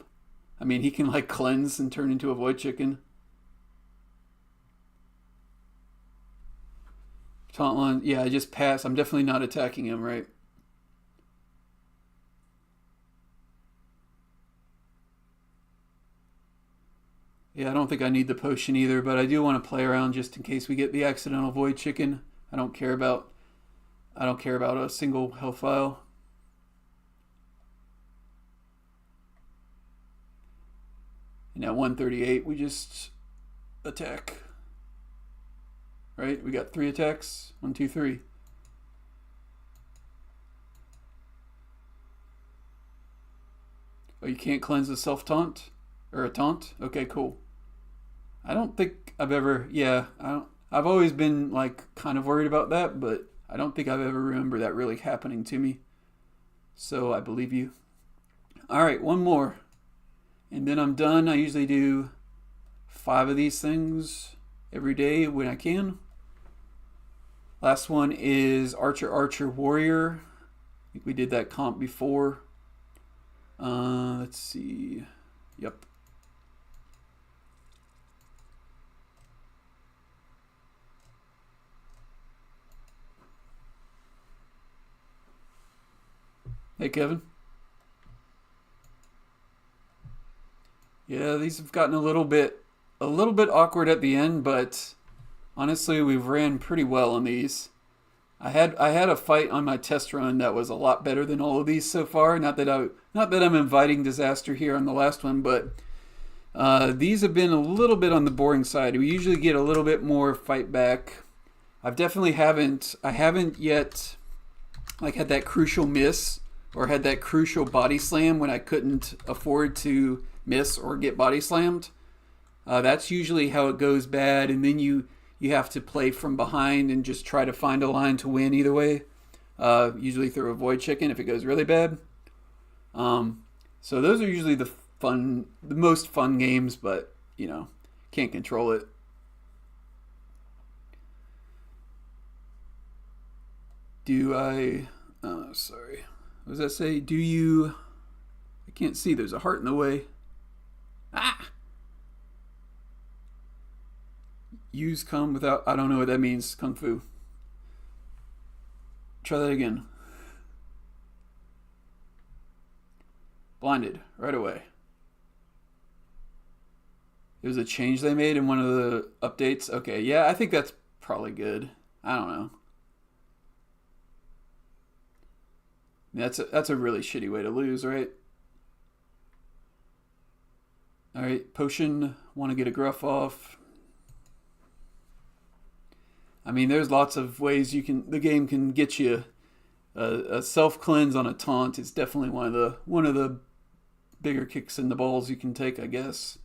I mean, he can like cleanse and turn into a void chicken. Taunt line. Yeah, I just passed. I'm definitely not attacking him, right? Yeah, I don't think I need the potion either, but I do want to play around just in case we get the accidental void chicken. I don't care about a single health file. And at 138, we just attack. Right? We got 3 attacks. 1, 2, 3. Oh, you can't cleanse a self-taunt? Or a taunt? Okay, cool. I don't think I've ever... Yeah, I've always been, like, kind of worried about that, but I don't think I've ever remembered that really happening to me. So I believe you. Alright, one more. And then I'm done. I usually do 5 of these things every day when I can. Last one is Archer, Archer, Warrior. I think we did that comp before. Let's see. Yep. Hey, Kevin. Yeah, these have gotten a little bit awkward at the end, but honestly, we've ran pretty well on these. I had a fight on my test run that was a lot better than all of these so far. Not that I'm inviting disaster here on the last one, but these have been a little bit on the boring side. We usually get a little bit more fight back. I haven't yet like had that crucial miss or had that crucial body slam when I couldn't afford to miss or get body slammed. That's usually how it goes bad, and then you have to play from behind and just try to find a line to win either way. Usually through a void chicken if it goes really bad. So those are usually the most fun games, but can't control it. Sorry. What does that say? I can't see. There's a heart in the way. Ah! Use come without... I don't know what that means. Kung Fu. Try that again. Blinded. Right away. It was a change they made in one of the updates. Okay, yeah, I think that's probably good. I don't know. That's a really shitty way to lose, right? Alright, potion. Want to get a gruff off. I mean, there's lots of ways the game can get you. A self cleanse on a taunt is definitely one of the bigger kicks in the balls you can take, I guess,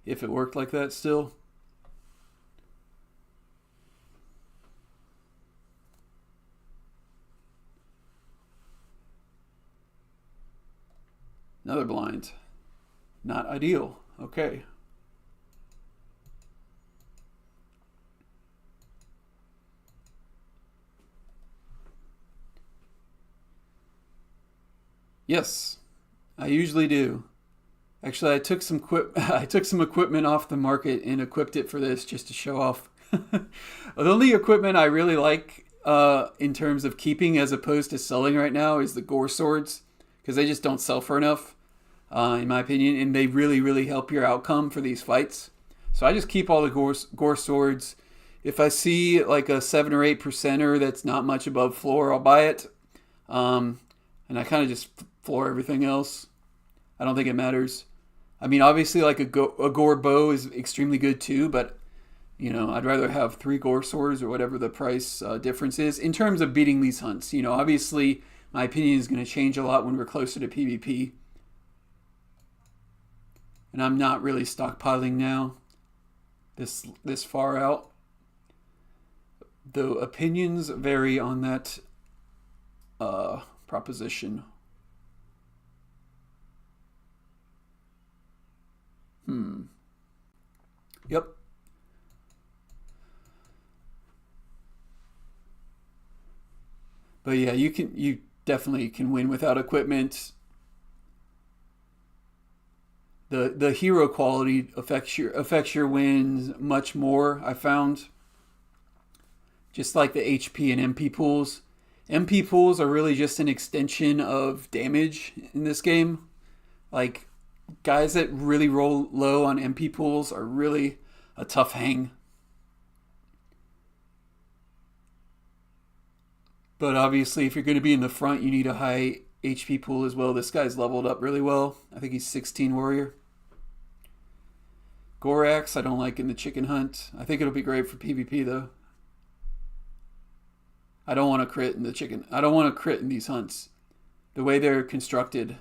if it worked like that still. Another blind. Not ideal. Okay. Yes, I usually do. Actually, I took some equipment off the market and equipped it for this just to show off. The only equipment I really like in terms of keeping as opposed to selling right now is the gore swords, because they just don't sell for enough, in my opinion, and they really, really help your outcome for these fights. So I just keep all the gore swords. If I see like a 7 or 8%er that's not much above floor, I'll buy it. And I kind of just floor everything else. I don't think it matters. I mean, obviously, like a gore bow is extremely good too, but I'd rather have 3 gore swords or whatever the price difference is in terms of beating these hunts. Obviously, my opinion is going to change a lot when we're closer to PvP. And I'm not really stockpiling now, this far out. Though opinions vary on that proposition. Yep. But yeah, you definitely can win without equipment. The hero quality affects your wins much more, I found. Just like the HP and MP pools. MP pools are really just an extension of damage in this game. Like, guys that really roll low on MP pools are really a tough hang. But obviously, if you're going to be in the front, you need a high HP pool as well. This guy's leveled up really well. I think he's 16 warrior. Gorax, I don't like in the chicken hunt. I think it'll be great for PvP though. I don't want to crit in the chicken. I don't want to crit in these hunts. The way they're constructed,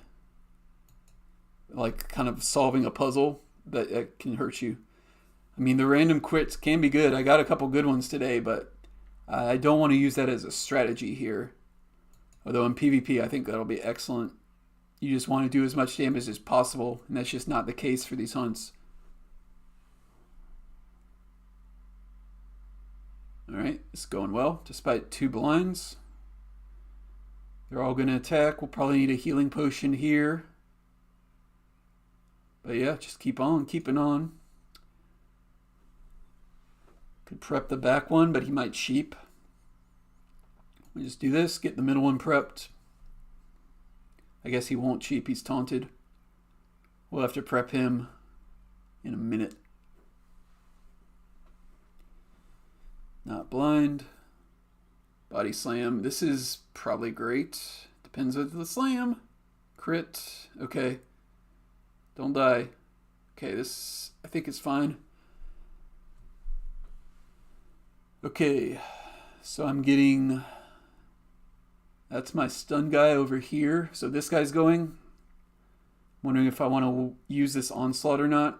like kind of solving a puzzle, that can hurt you. I mean, the random quits can be good. I got a couple good ones today, but I don't want to use that as a strategy here. Although in PvP, I think that'll be excellent. You just want to do as much damage as possible, and that's just not the case for these hunts. Alright, it's going well, despite 2 blinds. They're all going to attack. We'll probably need a healing potion here. But yeah, just keep on keeping on. Could prep the back one, but he might cheap. We just do this, get the middle one prepped. I guess he won't cheap, he's taunted. We'll have to prep him in a minute. Not blind. Body slam. This is probably great. Depends on the slam. Crit. Okay. Don't die. Okay, this I think is fine. Okay. So I'm getting... That's my stun guy over here. So this guy's going. I'm wondering if I want to use this onslaught or not.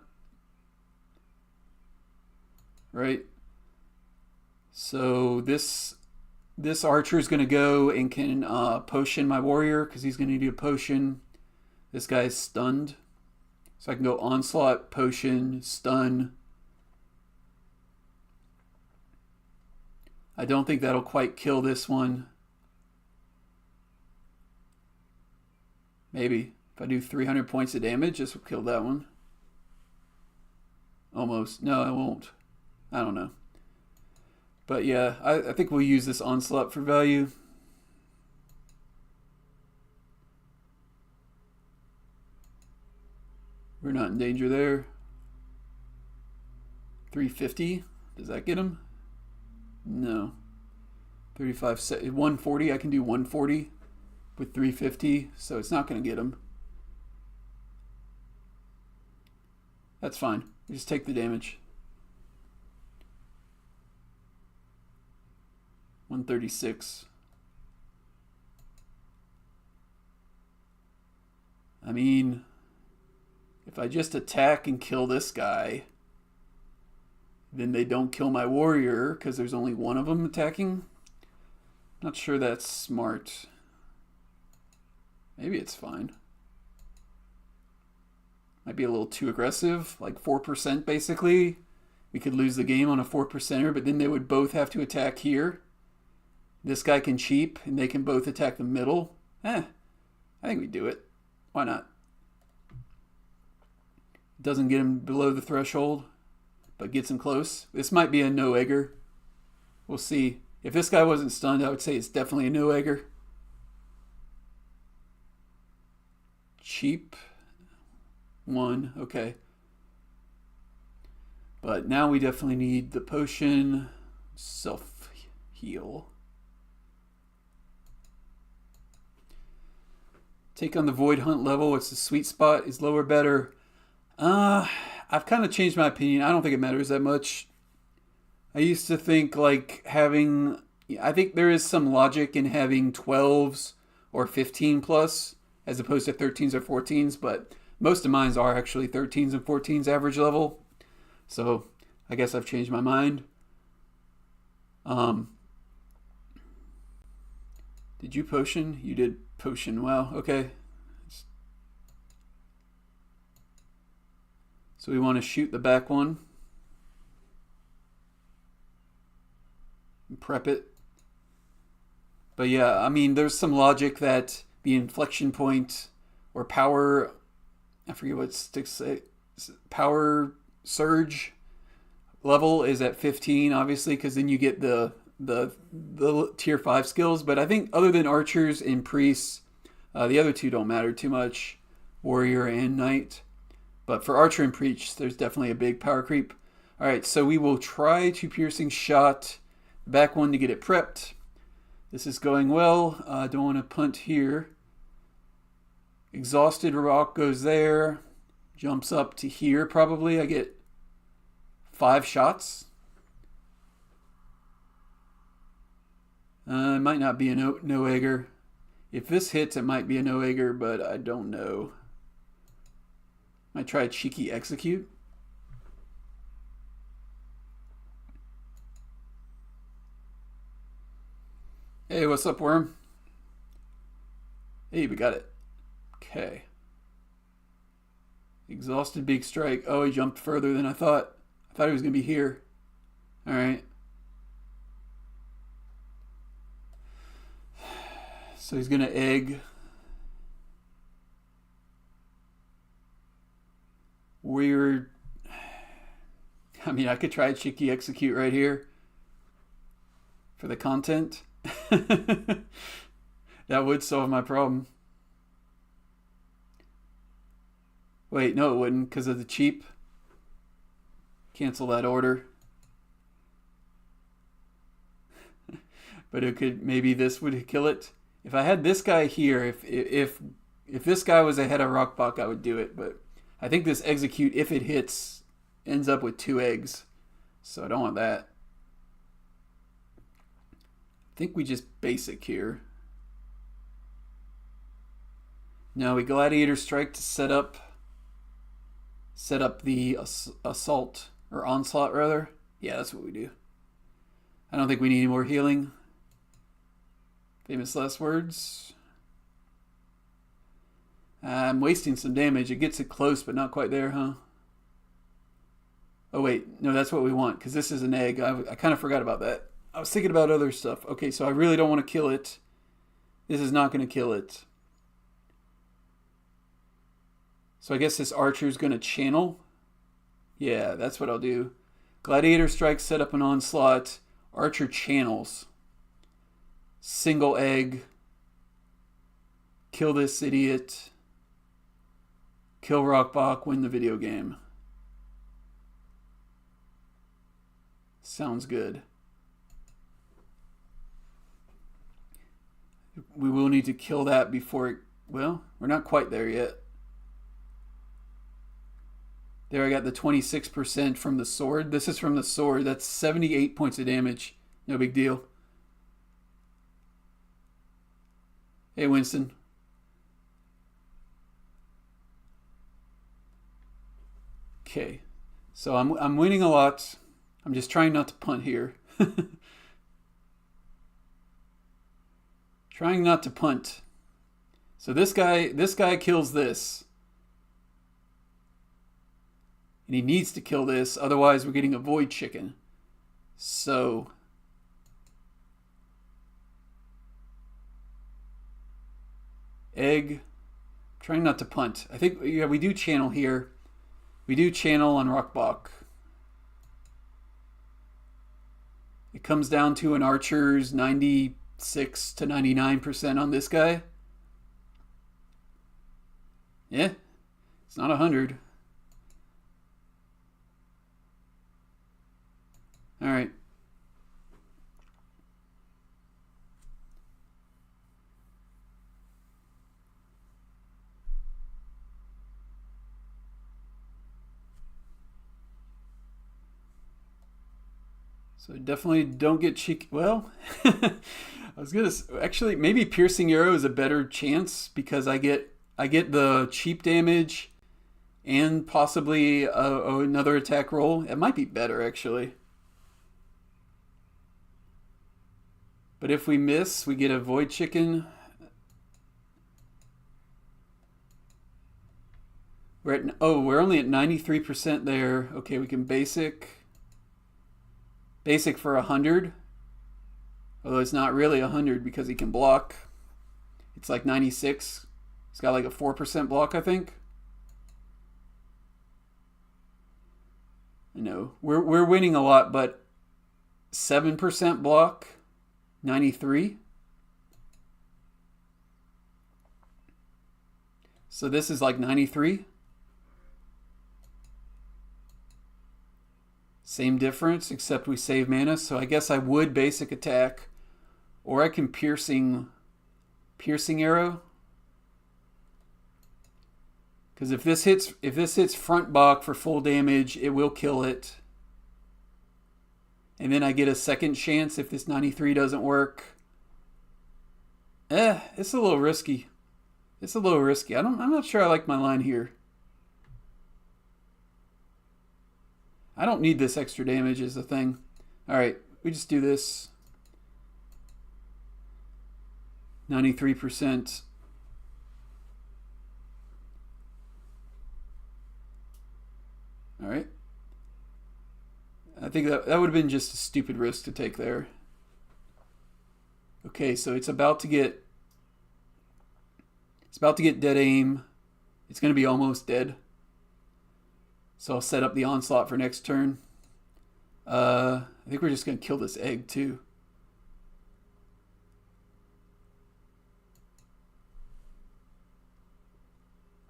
Right? So this archer is going to go and can potion my warrior because he's going to need a potion. This guy's stunned. So I can go onslaught, potion, stun. I don't think that'll quite kill this one. Maybe. If I do 300 points of damage, this will kill that one. Almost. No, it won't. I don't know. But yeah, I think we'll use this onslaught for value. We're not in danger there. 350. Does that get him? No. 35, 140. I can do 140 with 350, so it's not going to get him. That's fine. Just take the damage. 136. I mean, if I just attack and kill this guy, then they don't kill my warrior because there's only one of them attacking. Not sure that's smart. Maybe it's fine. Might be a little too aggressive, like 4% basically. We could lose the game on a 4%er, but then they would both have to attack here. This guy can cheap, and they can both attack the middle. I think we do it. Why not? Doesn't get him below the threshold, but gets him close. This might be a no-egger. We'll see. If this guy wasn't stunned, I would say it's definitely a no-egger. Cheap. 1. Okay. But now we definitely need the potion. Self-heal. Take on the Void Hunt level. What's the sweet spot? Is lower better? I've kind of changed my opinion. I don't think it matters that much. I used to think like having... I think there is some logic in having 12s or 15 plus as opposed to 13s or 14s, but most of mine are actually 13s and 14s average level. So I guess I've changed my mind. Did you potion? You did potion. Wow, okay. So we want to shoot the back one. And prep it. But yeah, I mean, there's some logic that the inflection point or power, I forget what sticks say, power surge level is at 15, obviously, because then you get the tier 5 skills. But I think other than archers and priests, the other two don't matter too much, warrior and knight. But for archer and priest, there's definitely a big power creep. All right, so we will try to piercing shot back one to get it prepped. This is going well. Don't want to punt here. Exhausted rock goes there. Jumps up to here probably. I get 5 shots. It might not be a no-egger. If this hits, it might be a no-egger, but I don't know. Might try a cheeky execute. Hey, what's up, Worm? Hey, we got it. Okay. Exhausted big strike. Oh, he jumped further than I thought. I thought he was going to be here. All right. So he's going to egg. I mean, I could try a cheeky execute right here for the content. That would solve my problem. Wait, no, it wouldn't because of the cheap. Cancel that order. But it could, maybe this would kill it. If I had this guy here, if this guy was ahead of Rockbach, I would do it. But I think this execute, if it hits, ends up with 2 eggs. So I don't want that. I think we just basic here. Now we gladiator strike to set up the assault, or onslaught rather. Yeah, that's what we do. I don't think we need any more healing. Famous last words. I'm wasting some damage. It gets it close, but not quite there, huh? Oh wait, no, that's what we want, because this is an egg. I kind of forgot about that. I was thinking about other stuff. Okay, so I really don't want to kill it. This is not going to kill it. So I guess this archer is going to channel. Yeah, that's what I'll do. Gladiator strike, set up an onslaught. Archer channels. Single egg. Kill this idiot. Kill Rockbach, win the video game. Sounds good. We will need to kill that before it... Well, we're not quite there yet. There I got the 26% from the sword. This is from the sword. That's 78 points of damage. No big deal. Hey, Winston. Okay. So I'm winning a lot. I'm just trying not to punt here. Trying not to punt. So this guy kills this. And he needs to kill this, otherwise we're getting a void chicken. So egg. Trying not to punt. I think, yeah, we do channel here. We do channel on Rockbach. It comes down to an archer's 96 to 99% on this guy. Yeah, it's not 100. All right. So definitely don't get cheeky. Well, I was gonna actually maybe piercing arrow is a better chance because I get the cheap damage and possibly another attack roll. It might be better actually. But if we miss, we get a void chicken. We're only at 93% there. Okay, we can basic for 100. Although it's not really 100 because he can block. It's like 96. He's got like a 4% block, I think. I know we're winning a lot, but 7% block. 93. So this is like 93. Same difference, except we save mana. So I guess I would basic attack, or I can piercing arrow. Because if this hits front Bach for full damage, it will kill it. and then I get a second chance if this 93 doesn't work. It's a little risky. It's a little risky. I'm not sure I like my line here. I don't need this extra damage is the thing. Alright, we just do this. 93%. Alright. I think that would have been just a stupid risk to take there. Okay, so it's about to get dead aim. It's going to be almost dead. So I'll set up the onslaught for next turn. I think we're just going to kill this egg too.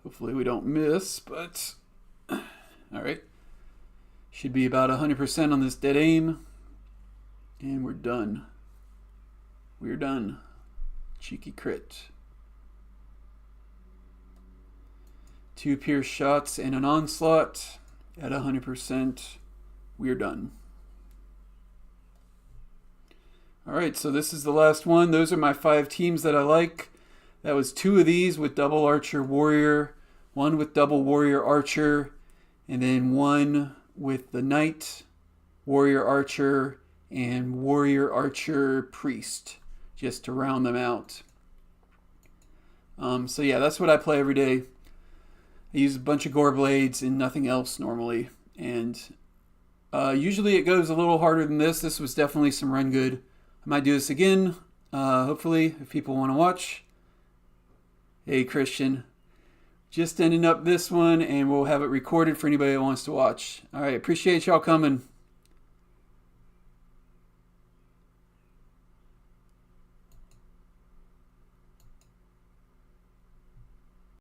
Hopefully we don't miss, but alright. Should be about 100% on this dead aim. And we're done. We're done. Cheeky crit. 2 pierce shots and an onslaught at 100%. We're done. Alright, so this is the last one. Those are my 5 teams that I like. That was 2 of these with double archer warrior, 1 with double warrior archer, and then 1 with the knight, warrior archer, and warrior archer priest, just to round them out. So yeah, that's what I play every day. I use a bunch of gore blades and nothing else normally, and usually it goes a little harder than this. This was definitely some run good. I might do this again, hopefully, if people want to watch. Hey Christian, just ending up this one, and we'll have it recorded for anybody that wants to watch. All right, appreciate y'all coming.